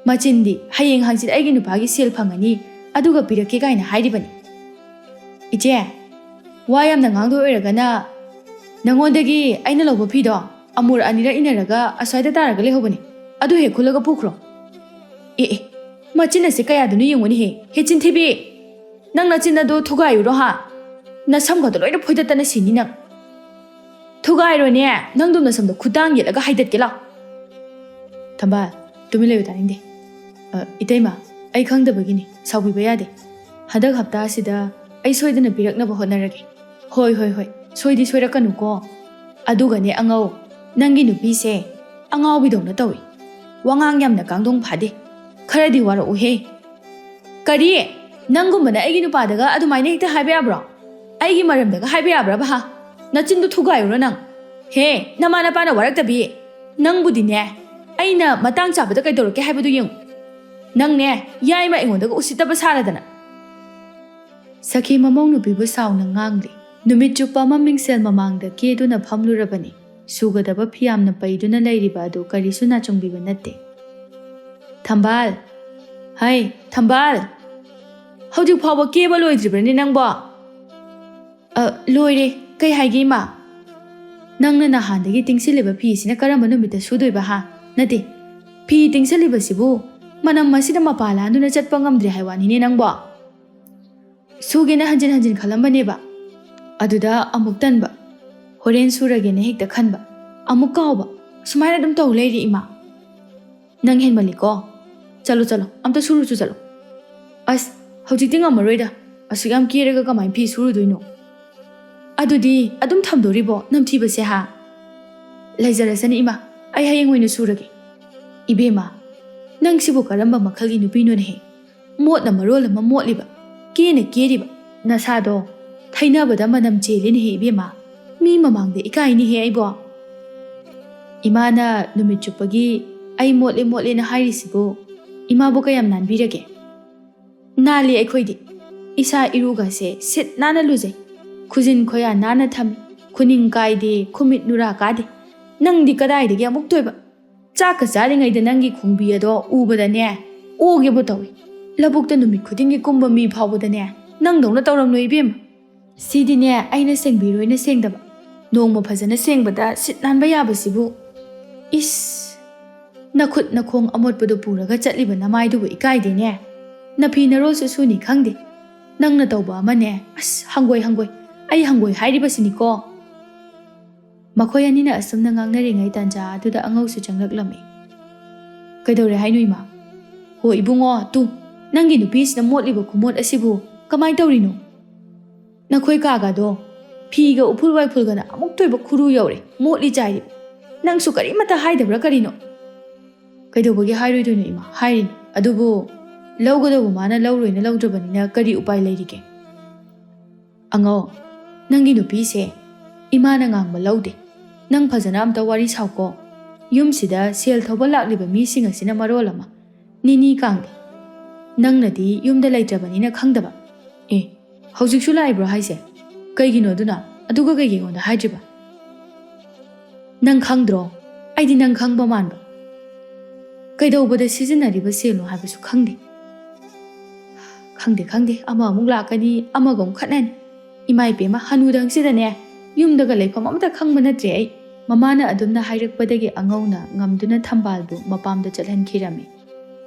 ꯃꯆꯤꯟꯗꯤ ꯍꯌꯦꯡ ꯍꯥꯡꯆꯤꯠ ꯑꯩꯒꯤ ꯅꯨꯄꯥꯒꯤ ꯁꯦꯜ ꯐꯪꯉꯅꯤ ꯑꯗꯨꯒ ꯄꯤꯔꯛꯀꯦ ꯀꯥꯏꯅ ꯍꯥꯏꯔꯤꯕꯅꯤ ꯏꯆꯦ ꯋꯥ ꯌꯥꯝꯅ ꯉꯥꯡꯗꯣꯏ ꯑꯣꯏꯔꯒꯅ ꯅꯪꯉꯣꯟꯗꯒꯤ ꯑꯩꯅ ꯂꯧꯕ ꯐꯤꯗꯣ ꯑꯃꯨꯔ ꯑꯅꯤꯔꯛ ꯏꯟꯅꯔꯒ ꯑꯁ꯭ꯋꯥꯏꯗ ꯇꯥꯔꯒ ꯂꯩꯍꯧꯕꯅꯤ ꯑꯗꯨ ꯍꯦꯛ ꯈꯨꯜꯂꯒ ꯄꯨꯈ꯭ꯔꯣ ꯑꯦ ꯃꯆꯤꯟ ꯑꯁꯤ ꯀꯌꯥꯗꯨꯅ ꯌꯦꯡꯉꯨꯅꯦꯍꯦ ꯍꯦ ꯆꯤꯟꯊꯤꯕꯤ ꯅꯪ ꯅꯆꯤꯟ ꯑꯗꯨ ꯊꯨꯒꯥꯏꯌꯨꯔꯣ ꯍꯥ ꯅꯁꯝꯒꯗꯣ ꯂꯣꯏꯅ ꯐꯣꯏꯗꯠꯇꯅ ꯁꯤꯅꯤ ꯅꯪ ꯊꯨꯒꯥꯏꯔꯣꯅꯦ ꯅꯪꯗꯨꯝ ꯅꯁꯝꯗꯣ ꯈꯨꯗꯥꯡ ꯌꯦꯠꯂꯒ ꯍꯥꯏꯗꯠꯀꯦ ꯂꯥꯎ ꯊꯝꯕꯥꯜ ꯇꯨꯃꯤꯟ ꯂꯩꯌꯨ ꯇꯥꯅꯤꯡꯗꯦ ꯏꯇꯩꯃ ꯑꯩ ꯈꯪꯗꯕꯒꯤꯅꯤ ꯁꯥꯎꯕꯤꯕ ꯌꯥꯗꯦ ꯍꯟꯗꯛ ꯍꯞꯇꯥꯁꯤꯗ ꯑꯩ ꯁꯣꯏꯗꯅ ꯄꯤꯔꯛꯅꯕ ꯍꯣꯠꯅꯔꯒꯦ ꯍꯣꯏ ꯁꯣꯏꯗꯤ ꯁꯣꯏꯔꯛꯀꯅꯨꯀꯣ ꯑꯗꯨꯒꯅꯦ ꯑꯉꯧ ꯅꯪꯒꯤ ꯅꯨꯄꯤꯁꯦ ꯑꯉꯥꯎꯕꯤꯗꯧꯅ ꯇꯧꯏ ꯋꯥꯉꯥꯡ ꯌꯥꯝꯅ ꯀꯥꯡꯗꯣꯡ ꯐꯥꯗꯦ ꯈꯔꯗꯤ ꯋꯥꯔꯛꯎꯍꯦ ꯀꯔꯤ ꯅꯪꯒꯨꯝꯕꯅ ꯑꯩꯒꯤ ꯅꯨꯄꯥꯗꯒ ꯑꯗꯨꯃꯥꯏꯅ ꯍꯦꯛꯇ ꯍꯥꯏꯕ ꯌꯥꯕ꯭ꯔꯣ ꯑꯩꯒꯤ ꯃꯔꯝꯗꯒ ꯍꯥꯏꯕ ꯌꯥꯕ꯭ꯔꯕ ꯍꯥ ꯅꯆꯤꯟꯗꯨ ꯊꯨꯒꯥꯏꯔꯨꯔꯣ ꯅꯪ ꯍꯦ ꯅꯃꯥ ꯅꯄꯥꯅ ꯋꯥꯔꯛꯇꯕꯤ ꯅꯪꯕꯨꯗꯤꯅꯦ ꯑꯩꯅ ꯃꯇꯥꯡ ꯆꯥꯕꯗ ꯀꯩꯗꯧꯔꯛꯀꯦ ꯍꯥꯏꯕꯗꯨ ꯌꯦꯡꯉꯨ ꯅꯪꯅꯦ ꯌꯥꯏꯃ ꯑꯩꯉꯣꯟꯗꯒ ꯎꯁꯤꯠꯇꯕ ꯁꯥꯔꯗꯅ ꯁꯈꯤ ꯃꯃꯧ ꯅꯨꯄꯤꯕꯨ ꯁꯥꯎꯅ ꯉꯥꯡꯂꯤ ꯅꯨꯃꯤꯠ ꯆꯨꯞꯄ ꯑꯃ ꯃꯤꯡꯁꯦꯜ ꯃꯃꯥꯡꯗ ꯀꯦꯗꯨꯅ ꯐꯝꯂꯨꯔꯕꯅꯤ ꯁꯨꯒꯗꯕ ꯐꯤꯌꯥꯝꯅ ꯄꯩꯗꯨꯅ ꯂꯩꯔꯤꯕ ꯑꯗꯨ ꯀꯔꯤꯁꯨ ꯅꯥꯆꯨꯡꯕꯤꯕ ꯅꯠꯇꯦ ꯊꯝꯕꯥꯜ ꯍꯩ ꯊꯝꯕꯥꯜ ꯍꯧꯖꯤꯛ ꯐꯥꯎꯕ ꯀꯦꯕ ꯂꯣꯏꯗ꯭ꯔꯤꯕꯅꯤ ꯅꯪꯕꯣ ꯂꯣꯏꯔꯦ ꯀꯩ ꯍꯥꯏꯒꯦ ꯏꯃꯥ ꯅꯪꯅ ꯅꯍꯥꯟꯗꯒꯤ ꯇꯤꯡꯁꯤꯜꯂꯤꯕ ꯐꯤꯁꯤꯅ ꯀꯔꯝꯕ ꯅꯨꯃꯤꯠꯇ ꯁꯨꯗꯣꯏꯕ ꯍꯥ ꯅꯠꯇꯦ ꯐꯤ ꯇꯤꯡꯁꯤꯜꯂꯤꯕꯁꯤꯕꯨ ꯃꯅꯝ ꯑꯁꯤꯗ ꯃꯄꯥ ꯂꯥꯟꯗꯨꯅ ꯆꯠꯄ ꯉꯝꯗ꯭ꯔꯦ ꯍꯥꯏ ꯋꯥꯅꯤꯅꯦ ꯅꯪꯕꯣ ꯁꯨꯒꯦꯅ ꯍꯟꯖꯤꯟ ꯍꯟꯖꯤꯟ ꯈꯜꯂꯝꯕꯅꯦꯕ ꯑꯗꯨꯗ ꯑꯃꯨꯛ ꯇꯟꯕ ꯍꯣꯔꯦꯟ ꯁꯨꯔꯒꯦꯅ ꯍꯦꯛꯇ ꯈꯟꯕ ꯑꯃꯨꯛ ꯀꯥꯎꯕ ꯁꯨꯃꯥꯏꯅ ꯑꯗꯨꯝ ꯇꯧ ꯂꯩꯔꯤ ꯏꯃꯥ ꯅꯪ ꯍꯦꯟꯃꯜꯂꯤꯀꯣ ꯆꯠꯂꯣ ꯑꯝꯇ ꯁꯨꯔꯨꯆꯣ ꯆꯠꯂꯣ ꯑꯁ ꯍꯧꯖꯤꯛꯇꯤ ꯉꯝꯃꯔꯣꯏꯗ ꯑꯁꯨꯛ ꯌꯥꯝ ꯀꯦꯔꯒ ꯀꯃꯥꯏꯅ ꯐꯤ ꯁꯨꯔꯨꯗꯣꯏꯅꯣ ꯑꯗꯨꯗꯤ ꯑꯗꯨꯝ ꯊꯝꯗꯣꯔꯤꯕꯣ ꯅꯝꯊꯤꯕꯁꯦ ꯍꯥ ꯂꯩꯖꯔꯁꯅꯤ ꯏꯃꯥ ꯑꯩ ꯍꯌꯦꯡ ꯑꯣꯏꯅ ꯁꯨꯔꯒꯦ ꯏꯕꯦꯝꯃ ꯅꯪꯁꯤꯕꯨ ꯀꯔꯝꯕ ꯃꯈꯜꯒꯤ ꯅꯨꯄꯤꯅꯣꯅꯦꯍꯦ ꯃꯣꯠꯅ ꯃꯔꯣꯜ ꯑꯃ ꯃꯣꯠꯂꯤꯕ ꯀꯦꯅ ꯀꯦꯔꯤꯕ ꯅꯁꯥꯗꯣ ꯊꯩꯅꯕꯗ ꯃꯅꯝ ꯆꯦꯜꯂꯤꯅꯦꯍꯦ ꯏꯕꯦꯝꯃ ꯃꯤ ꯃꯃꯥꯡꯗ ꯏꯀꯥꯏꯅꯤꯍꯦ ꯑꯩꯕꯣ ꯏꯃꯥꯅ ꯅꯨꯃꯤꯠ ꯆꯨꯞꯄꯒꯤ ꯑꯩ ꯃꯣꯠꯂꯦꯅ ꯍꯥꯏꯔꯤꯁꯤꯕꯨ ꯏꯃꯥꯕꯨ ꯀꯌꯥꯝ ꯅꯥꯟꯕꯤꯔꯒꯦ ꯅꯥꯜꯂꯤ ꯑꯩꯈꯣꯏꯗꯤ ꯏꯁꯥ ꯏꯔꯨꯒꯁꯦ ꯁꯤꯠ ꯅꯥꯟꯅ ꯂꯨꯖꯩ ꯈꯨꯖꯤꯟ ꯈꯣꯌꯥ ꯅꯥꯟꯅ ꯊꯝꯃꯤ ꯈꯨꯅꯤꯡ ꯀꯥꯏꯗꯦ ꯈꯨꯃꯤꯠ ꯅꯨꯔꯥ ꯀꯥꯗꯦ ꯅꯪꯗꯤ ꯀꯗꯥꯏꯗꯒꯤ ꯑꯃꯨꯛ ꯇꯣꯏꯕ ꯆꯥꯛꯀ ꯆꯥꯔꯤꯉꯩꯗ ꯅꯪꯒꯤ ꯈꯣꯡꯕꯤ ꯑꯗꯣ ꯎꯕꯗꯅꯦ ꯑꯣꯒꯦꯕꯨ ꯇꯧꯏ ꯂꯧꯕꯨꯛꯇ ꯅꯨꯃꯤꯠ ꯈꯨꯗꯤꯡꯒꯤ ꯀꯨꯝꯕ ꯃꯤ ꯐꯥꯎꯕꯗꯅꯦ ꯅꯪꯗꯧꯅ ꯇꯧꯔꯝꯅꯣ ꯏꯕꯦꯝꯃ ꯁꯤꯗꯤꯅꯦ ꯑꯩꯅ ꯁꯦꯡꯕꯤꯔꯣꯏꯅ ꯁꯦꯡꯗꯕ ꯅꯣꯡꯃ ꯐꯖꯅ ꯁꯦꯡꯕꯗ ꯁꯤꯠ ꯅꯥꯟꯕ ꯌꯥꯕꯁꯤꯕꯨ ꯏꯁ ꯅꯈꯨꯠ ꯅꯈꯣꯡ ꯑꯃꯣꯠꯄꯗꯨ ꯄꯨꯔꯒ ꯆꯠꯂꯤꯕ ꯅꯃꯥꯏꯗꯨꯕꯨ ꯏꯀꯥꯏꯗꯦꯅꯦ ꯅꯐꯤ ꯅꯔꯣꯜꯁꯨ ꯁꯨꯅꯤ ꯈꯪꯗꯦ ꯅꯪꯅ ꯇꯧꯕ ꯑꯃꯅꯦ ꯑꯁ ꯍꯪꯒꯣꯏ ꯑꯩ ꯍꯪꯒꯣꯏ ꯍꯥꯏꯔꯤꯕꯁꯤꯅꯤꯀꯣ ꯃꯈꯣꯏ ꯑꯅꯤꯅ ꯑꯁꯨꯝꯅ ꯉꯥꯡꯅꯔꯤꯉꯩ ꯇꯥꯟꯖꯥ ꯑꯗꯨꯗ ꯑꯉꯧꯁꯨ ꯆꯪꯂꯛꯂꯝꯃꯤ ꯀꯩꯗꯧꯔꯦ ꯍꯥꯏꯅꯣ ꯏꯃꯥ ꯍꯣ ꯏꯕꯨꯡꯉꯣ ꯇꯨ ꯅꯪꯒꯤ ꯅꯨꯄꯤꯁꯤꯅ ꯃꯣꯠꯂꯤꯕ ꯈꯨꯃꯣꯠ ꯑꯁꯤꯕꯨ ꯀꯃꯥꯏ ꯇꯧꯔꯤꯅꯣ ꯅꯈꯣꯏ ꯀꯥꯒꯗꯣ ꯐꯤꯒ ꯎꯐꯨꯜ ꯋꯥꯏꯐꯨꯜꯒꯅ ꯑꯃꯨꯛ ꯇꯣꯏꯕ ꯈꯨꯔꯨ ꯌꯧꯔꯦ ꯃꯣꯠꯂꯤ ꯆꯥꯏꯔꯤꯕ ꯅꯪꯁꯨ ꯀꯔꯤꯃꯠꯇ ꯍꯥꯏꯗꯕ꯭ꯔꯥ ꯀꯔꯤꯅꯣ ꯀꯩꯗꯧꯕꯒꯤ ꯍꯥꯏꯔꯣꯏꯗꯣꯏꯅꯣ ꯏꯃꯥ ꯍꯥꯏꯔꯤꯅꯤ ꯑꯗꯨꯕꯨ ꯂꯧꯒꯗꯧꯕ ꯃꯥꯅ ꯂꯧꯔꯣꯏꯅ ꯂꯧꯗ꯭ꯔꯕꯅꯤꯅ ꯀꯔꯤ ꯎꯄꯥꯏ ꯂꯩꯔꯤꯒꯦ ꯑꯉꯧ ꯅꯪꯒꯤ ꯅꯨꯄꯤꯁꯦ ꯏꯃꯥꯅ ꯉꯥꯡꯕ ꯂꯧꯗꯦ ꯅꯪ ꯐꯖꯅ ꯑꯝꯇ ꯋꯥꯔꯤ ꯁꯥꯎꯀꯣ ꯌꯨꯝꯁꯤꯗ ꯁꯦꯜ ꯊꯧꯕ ꯂꯥꯛꯂꯤꯕ ꯃꯤꯁꯤꯡ ꯑꯁꯤꯅ ꯃꯔꯣꯜ ꯑꯃ ꯅꯤꯅꯤ ꯀꯥꯡꯗꯦ ꯅꯪꯅꯗꯤ ꯌꯨꯝꯗ ꯂꯩꯇ꯭ꯔꯕꯅꯤꯅ ꯈꯪꯗꯕ ꯍꯧꯖꯤꯛꯁꯨ ꯂꯥꯛꯏꯕ꯭ꯔꯣ ꯍꯥꯏꯁꯦ ꯀꯩꯒꯤꯅꯣ ꯑꯗꯨꯅ ꯑꯗꯨꯒ ꯀꯩꯒꯤ ꯑꯩꯉꯣꯟꯗ ꯍꯥꯏꯗ꯭ꯔꯤꯕ ꯅꯪ ꯈꯪꯗ꯭ꯔꯣ ꯑꯩꯗꯤ ꯅꯪ ꯈꯪꯕ ꯃꯥꯟꯕ ꯀꯩꯗꯧꯕꯗ ꯁꯤꯖꯤꯟꯅꯔꯤꯕ ꯁꯦꯜꯅꯣ ꯍꯥꯏꯕꯁꯨ ꯈꯪꯗꯦ ꯈꯪꯗꯦ ꯑꯃ ꯑꯃꯨꯛ ꯂꯥꯛꯀꯅꯤ ꯑꯃꯒ ꯑꯃꯨꯛ ꯈꯠꯅꯅꯤ ꯏꯃꯥ ꯏꯄꯦꯝꯃ ꯍꯅꯨꯗꯪꯁꯤꯗꯅꯦ ꯌꯨꯝꯗꯒ ꯂꯩꯐꯝ ꯑꯃꯇ ꯈꯪꯕ ꯅꯠꯇ꯭ꯔꯦ ꯑꯩ ꯃꯃꯥꯅ ꯑꯗꯨꯝꯅ ꯍꯥꯏꯔꯛꯄꯗꯒꯤ ꯑꯉꯧꯅ ꯉꯝꯗꯨꯅ ꯊꯝꯕꯥꯜꯕꯨ ꯃꯄꯥꯝꯗ ꯆꯠꯍꯟꯈꯤꯔꯝꯃꯤ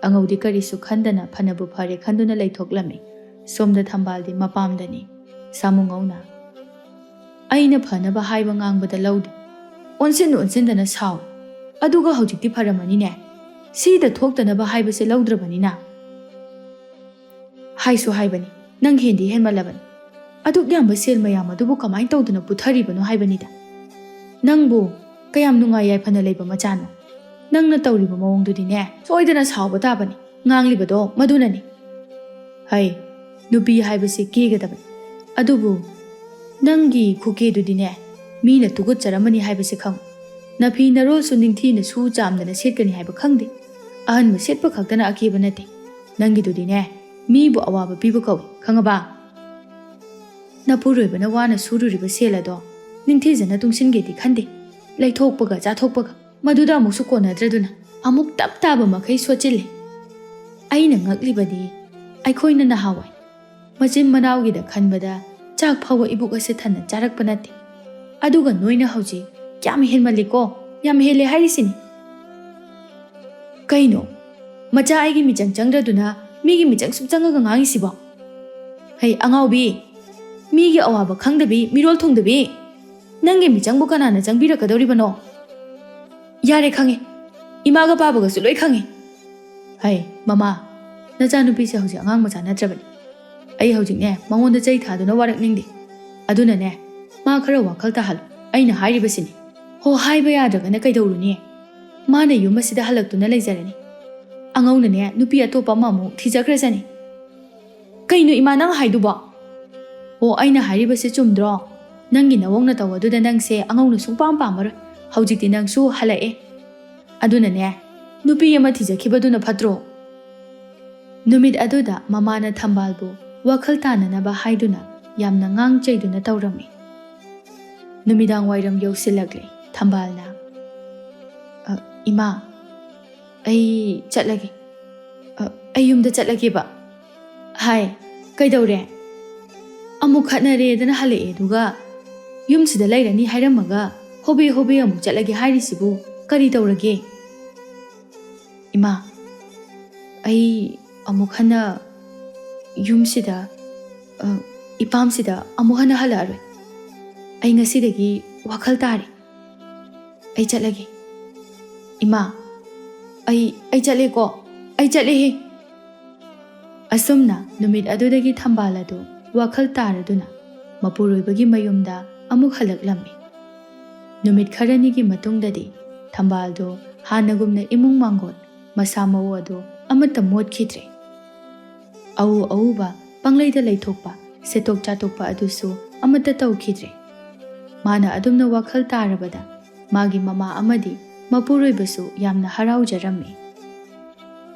ꯑꯉꯧꯗꯤ ꯀꯔꯤꯁꯨ ꯈꯟꯗꯅ ꯐꯅꯕꯨ ꯐꯔꯦ ꯈꯟꯗꯨꯅ ꯂꯩꯊꯣꯛꯂꯝꯃꯤ ꯁꯣꯝꯗ ꯊꯝꯕꯥꯜꯗꯤ ꯃꯄꯥꯝꯗꯅꯤ ꯁꯥꯃꯨꯉꯧꯅ ꯑꯩꯅ ꯐꯅꯕ ꯍꯥꯏꯕ ꯉꯥꯡꯕꯗ ꯂꯧꯗꯦ ꯑꯣꯟꯁꯤꯟꯗꯅ ꯁꯥꯎ ꯑꯗꯨꯒ ꯍꯧꯖꯤꯛꯇꯤ ꯐꯔꯝꯃꯅꯤꯅꯦ ꯁꯤꯗ ꯊꯣꯛꯇꯅꯕ ꯍꯥꯏꯕꯁꯦ ꯂꯧꯗ꯭ꯔꯕꯅꯤꯅ ꯍꯥꯏꯁꯨ ꯍꯥꯏꯕꯅꯤ ꯅꯪ ꯍꯦꯟꯗꯤ ꯍꯦꯟꯃꯜꯂꯕꯅꯤ ꯑꯗꯨꯛ ꯌꯥꯝꯕ ꯁꯦꯜ ꯃꯌꯥꯝ ꯑꯗꯨꯕꯨ ꯀꯃꯥꯏꯅ ꯇꯧꯗꯅ ꯄꯨꯊꯔꯤꯕꯅꯣ ꯍꯥꯏꯕꯅꯤꯗ ꯅꯪꯕꯨ ꯀꯌꯥꯝ ꯅꯨꯡꯉꯥꯏ ꯌꯥꯏꯐꯅ ꯂꯩꯕ ꯃꯆꯥꯅꯣ ꯅꯪꯅ ꯇꯧꯔꯤꯕ ꯃꯑꯣꯡꯗꯨꯗꯤꯅꯦ ꯁꯣꯏꯗꯅ ꯁꯥꯎꯕ ꯇꯥꯕꯅꯤ ꯉꯥꯡꯂꯤꯕꯗꯣ ꯃꯗꯨꯅꯅꯤ ꯍꯩ ꯅꯨꯄꯤ ꯍꯥꯏꯕꯁꯤ ꯀꯦꯒꯗꯕꯅꯤ ꯑꯗꯨꯕꯨ ꯅꯪꯒꯤ ꯈꯨꯀꯦꯗꯨꯗꯤꯅꯦ ꯃꯤꯅ ꯇꯨꯒꯠꯆꯔꯝꯃꯅꯤ ꯍꯥꯏꯕꯁꯤ ꯈꯪꯉꯨ ꯅꯐꯤ ꯅꯔꯣꯜꯁꯨ ꯅꯤꯡꯊꯤꯅ ꯁꯨ ꯆꯥꯝꯗꯅ ꯁꯦꯠꯀꯅꯤ ꯍꯥꯏꯕ ꯈꯪꯗꯦ ꯑꯍꯟꯕ ꯁꯦꯠꯄ ꯈꯛꯇꯅ ꯑꯀꯦꯕ ꯅꯠꯇꯦ ꯅꯪꯒꯤꯗꯨꯗꯤꯅꯦ ꯃꯤꯕꯨ ꯑꯋꯥꯕ ꯄꯤꯕ ꯀꯧꯏ ꯈꯪꯉꯕ ꯅꯄꯨꯔꯣꯏꯕꯅ ꯋꯥꯅ ꯁꯨꯔꯨꯔꯤꯕ ꯁꯦꯜ ꯑꯗꯣ ꯅꯤꯡꯊꯤꯖꯅ ꯇꯨꯡꯁꯤꯟꯒꯦꯗꯤ ꯈꯟꯗꯦ ꯂꯩꯊꯣꯛꯄꯒ ꯆꯥꯊꯣꯛꯄꯒ ꯃꯗꯨꯗ ꯑꯃꯨꯛꯁꯨ ꯀꯣꯟꯅꯗ꯭ꯔꯗꯨꯅ ꯑꯃꯨꯛ ꯇꯞ ꯇꯥꯕ ꯃꯈꯩ ꯁꯣꯠꯆꯤꯜꯂꯦ ꯑꯩꯅ ꯉꯛꯂꯤꯕꯗꯤ ꯑꯩꯈꯣꯏꯅ ꯅꯍꯥꯋꯥꯏ ꯃꯆꯤꯟ ꯃꯅꯥꯎꯒꯤꯗ ꯈꯟꯕꯗ ꯆꯥꯛ ꯐꯥꯎꯕ ꯏꯕꯨꯛ ꯑꯁꯤ ꯊꯟꯅ ꯆꯥꯔꯛꯄ ꯅꯠꯇꯦ ꯑꯗꯨꯒ ꯅꯣꯏꯅ ꯍꯧꯖꯤꯛ ꯌꯥꯝ ꯍꯦꯟꯃꯜꯂꯤꯀꯣ ꯌꯥꯝ ꯍꯦꯜꯂꯦ ꯍꯥꯏꯔꯤꯁꯤꯅꯤ ꯀꯩꯅꯣ ꯃꯆꯥ ꯑꯩꯒꯤ ꯃꯤꯆꯪ ꯆꯪꯗ꯭ꯔꯗꯨꯅ ꯃꯤꯒꯤ ꯃꯤꯆꯪ ꯁꯨꯝ ꯆꯪꯉꯒ ꯉꯥꯡꯉꯤꯁꯤꯕꯣ ꯍꯩ ꯑꯉꯥꯎꯕꯤ ꯃꯤꯒꯤ ꯑꯋꯥꯕ ꯈꯪꯗꯕꯤ ꯃꯤꯔꯣꯜ ꯊꯨꯡꯗꯕꯤ ꯅꯪꯒꯤ ꯃꯤꯆꯪꯕꯨ ꯀꯅꯥꯅ ꯆꯪꯕꯤꯔꯛꯀꯗꯧꯔꯤꯕꯅꯣ ꯌꯥꯔꯦ ꯈꯪꯉꯦ ꯏꯃꯥꯒ ꯄꯥꯕꯒꯁꯨ ꯂꯣꯏ ꯈꯪꯉꯦ ꯍꯩ ꯃꯃꯥ ꯅꯆꯥꯅꯨꯄꯤꯁꯦ ꯍꯧꯖꯤꯛ ꯑꯉꯥꯡ ꯃꯆꯥ ꯅꯠꯇ꯭ꯔꯕꯅꯤ ꯑꯩ ꯍꯧꯖꯤꯛꯅꯦ ꯃꯉꯣꯟꯗ ꯆꯩ ꯊꯥꯗꯨꯅ ꯋꯥꯔꯛꯅꯤꯡꯗꯦ ꯑꯗꯨꯅꯅꯦ ꯃꯥ ꯈꯔ ꯋꯥꯈꯜ ꯇꯥꯍꯜꯂꯨ ꯑꯩꯅ ꯍꯥꯏꯔꯤꯕꯁꯤꯅꯤ ꯍꯣ ꯍꯥꯏꯕ ꯌꯥꯗ꯭ꯔꯒꯅ ꯀꯩꯗꯧꯔꯨꯅꯤ ꯃꯥꯅ ꯌꯨꯝ ꯑꯁꯤꯗ ꯍꯜꯂꯛꯇꯨꯅ ꯂꯩꯖꯔꯅꯤ ꯑꯉꯧꯅꯅꯦ ꯅꯨꯄꯤ ꯑꯇꯣꯞꯄ ꯑꯃꯃꯨꯛ ꯊꯤꯖꯈ꯭ꯔꯁꯅꯤ ꯀꯩꯅꯣ ꯏꯃꯥ ꯅꯪ ꯍꯥꯏꯗꯨꯕꯣ ꯑꯣ ꯑꯩꯅ ꯍꯥꯏꯔꯤꯕꯁꯤ ꯆꯨꯝꯗ꯭ꯔꯣ ꯅꯪꯒꯤ ꯅꯋꯣꯡ ꯅꯇꯧ ꯑꯗꯨꯗ ꯅꯪꯁꯦ ꯑꯉꯧꯅ ꯁꯨꯡꯄꯥꯝ ꯄꯥꯝꯃꯔꯣꯏ ꯍꯧꯖꯤꯛꯇꯤ ꯅꯪꯁꯨ ꯍꯜꯂꯛꯑꯦ ꯑꯗꯨꯅꯅꯦ ꯅꯨꯄꯤ ꯑꯃ ꯊꯤꯖꯈꯤꯕꯗꯨꯅ ꯐꯠꯇ꯭ꯔꯣ ꯅꯨꯃꯤꯠ ꯑꯗꯨꯗ ꯃꯃꯥꯅ ꯊꯝꯕꯥꯜꯕꯨ ꯋꯥꯈꯜ ꯇꯥꯅꯅꯕ ꯍꯥꯏꯗꯨꯅ ꯌꯥꯝꯅ ꯉꯥꯡ ꯆꯩꯗꯨꯅ ꯇꯧꯔꯝꯃꯤ ꯅꯨꯃꯤꯗꯥꯡ ꯋꯥꯏꯔꯝ ꯌꯧꯁꯤꯜꯂꯛꯂꯦ ꯊꯝꯕꯥꯜꯅ ꯏꯃꯥ ꯑꯩ ꯆꯠꯂꯒꯦ ꯑꯩ ꯌꯨꯝꯗ ꯆꯠꯂꯒꯦꯕ ꯍꯥꯏ ꯀꯩꯗꯧꯔꯦ ꯑꯃꯨꯛ ꯈꯠꯅꯔꯦꯗꯅ ꯍꯜꯂꯛꯑꯦ ꯑꯗꯨꯒ ꯌꯨꯝꯁꯤꯗ ꯂꯩꯔꯅꯤ ꯍꯥꯏꯔꯝꯃꯒ ꯍꯣꯕꯦ ꯑꯃꯨꯛ ꯆꯠꯂꯒꯦ ꯍꯥꯏꯔꯤꯁꯤꯕꯨ ꯀꯔꯤ ꯇꯧꯔꯒꯦ ꯏꯃꯥ ꯑꯩ ꯑꯃꯨꯛ ꯍꯟꯅ ꯌꯨꯝꯁꯤꯗ ꯏꯄꯥꯝꯁꯤꯗ ꯑꯃꯨꯛ ꯍꯟꯅ ꯍꯜꯂꯛꯑꯔꯣꯏ ꯑꯩ ꯉꯁꯤꯗꯒꯤ ꯋꯥꯈꯜ ꯇꯥꯔꯦ ꯑꯩ ꯆꯠꯂꯒꯦ ꯏꯃꯥ ꯑꯩ ꯆꯠꯂꯦꯀꯣ ꯑꯩ ꯆꯠꯂꯦꯍꯦ ꯑꯁꯨꯝꯅ ꯅꯨꯃꯤꯠ ꯑꯗꯨꯗꯒꯤ ꯊꯝꯕꯥꯜ ꯑꯗꯨ ꯋꯥꯈꯜ ꯇꯥꯔꯗꯨꯅ ꯃꯄꯨꯔꯣꯏꯕꯒꯤ ꯃꯌꯨꯝꯗ ꯑꯃꯨꯛ ꯍꯜꯂꯛꯂꯝꯃꯤ ꯅꯨꯃꯤꯠ ꯈꯔꯅꯤꯒꯤ ꯃꯇꯨꯡꯗꯗꯤ ꯊꯝꯕꯥꯜꯗꯨ ꯍꯥꯟꯅꯒꯨꯝꯅ ꯏꯃꯨꯡ ꯃꯥꯡꯒꯣꯜ ꯃꯁꯥ ꯃꯎ ꯑꯗꯨ ꯑꯃꯠꯇ ꯃꯣꯠꯈꯤꯗ꯭ꯔꯦ ꯑꯎꯕ ꯄꯪꯂꯩꯗ ꯂꯩꯊꯣꯛꯄ ꯁꯦꯠꯇꯣꯛ ꯆꯥꯊꯣꯛꯄ ꯑꯗꯨꯁꯨ ꯑꯃꯠꯇ ꯇꯧꯈꯤꯗ꯭ꯔꯦ ꯃꯥꯅ ꯑꯗꯨꯝꯅ ꯋꯥꯈꯜ ꯇꯥꯔꯕꯗ ꯃꯥꯒꯤ ꯃꯃꯥ ꯑꯃꯗꯤ ꯃꯄꯨꯔꯣꯏꯕꯁꯨ ꯌꯥꯝꯅ ꯍꯔꯥꯎꯖꯔꯝꯃꯤ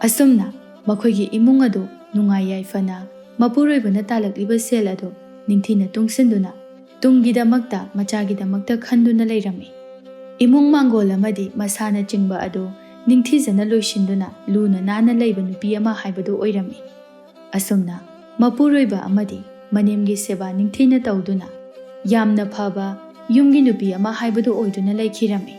ꯑꯁꯨꯝꯅ ꯃꯈꯣꯏꯒꯤ ꯏꯃꯨꯡ ꯑꯗꯨ ꯅꯨꯡꯉꯥꯏ ꯌꯥꯏꯐꯅ ꯃꯄꯨꯔꯣꯏꯕꯅ ꯇꯥꯜꯂꯛꯂꯤꯕ ꯁꯦꯜ ꯑꯗꯨ ꯅꯤꯡꯊꯤꯅ ꯇꯨꯡꯁꯤꯟꯗꯨꯅ ꯇꯨꯡꯒꯤꯗꯃꯛꯇ ꯃꯆꯥꯒꯤꯗꯃꯛꯇ ꯈꯟꯗꯨꯅ ꯂꯩꯔꯝꯃꯤ ꯏꯃꯨꯡ ꯃꯥꯡꯒꯣꯜ ꯑꯃꯗꯤ ꯃꯁꯥꯅ ꯆꯤꯡꯕ ꯑꯗꯨ ꯅꯤꯡꯊꯤꯖꯅ ꯂꯣꯏꯁꯤꯟꯗꯨꯅ ꯂꯨꯅ ꯅꯥꯟꯅ ꯂꯩꯕ ꯅꯨꯄꯤ ꯑꯃ ꯍꯥꯏꯕꯗꯨ ꯑꯣꯏꯔꯝꯃꯤ ꯑꯁꯨꯝꯅ ꯃꯄꯨꯔꯣꯏꯕ ꯑꯃꯗꯤ ꯃꯅꯦꯝꯒꯤ ꯁꯦꯕꯥ ꯅꯤꯡꯊꯤꯅ ꯇꯧꯗꯨꯅ ꯌꯥꯝꯅ ꯐꯕ ꯌꯨꯝꯒꯤ ꯅꯨꯄꯤ ꯑꯃ ꯍꯥꯏꯕꯗꯨ ꯑꯣꯏꯗꯨꯅ ꯂꯩꯈꯤꯔꯝꯃꯤ꯫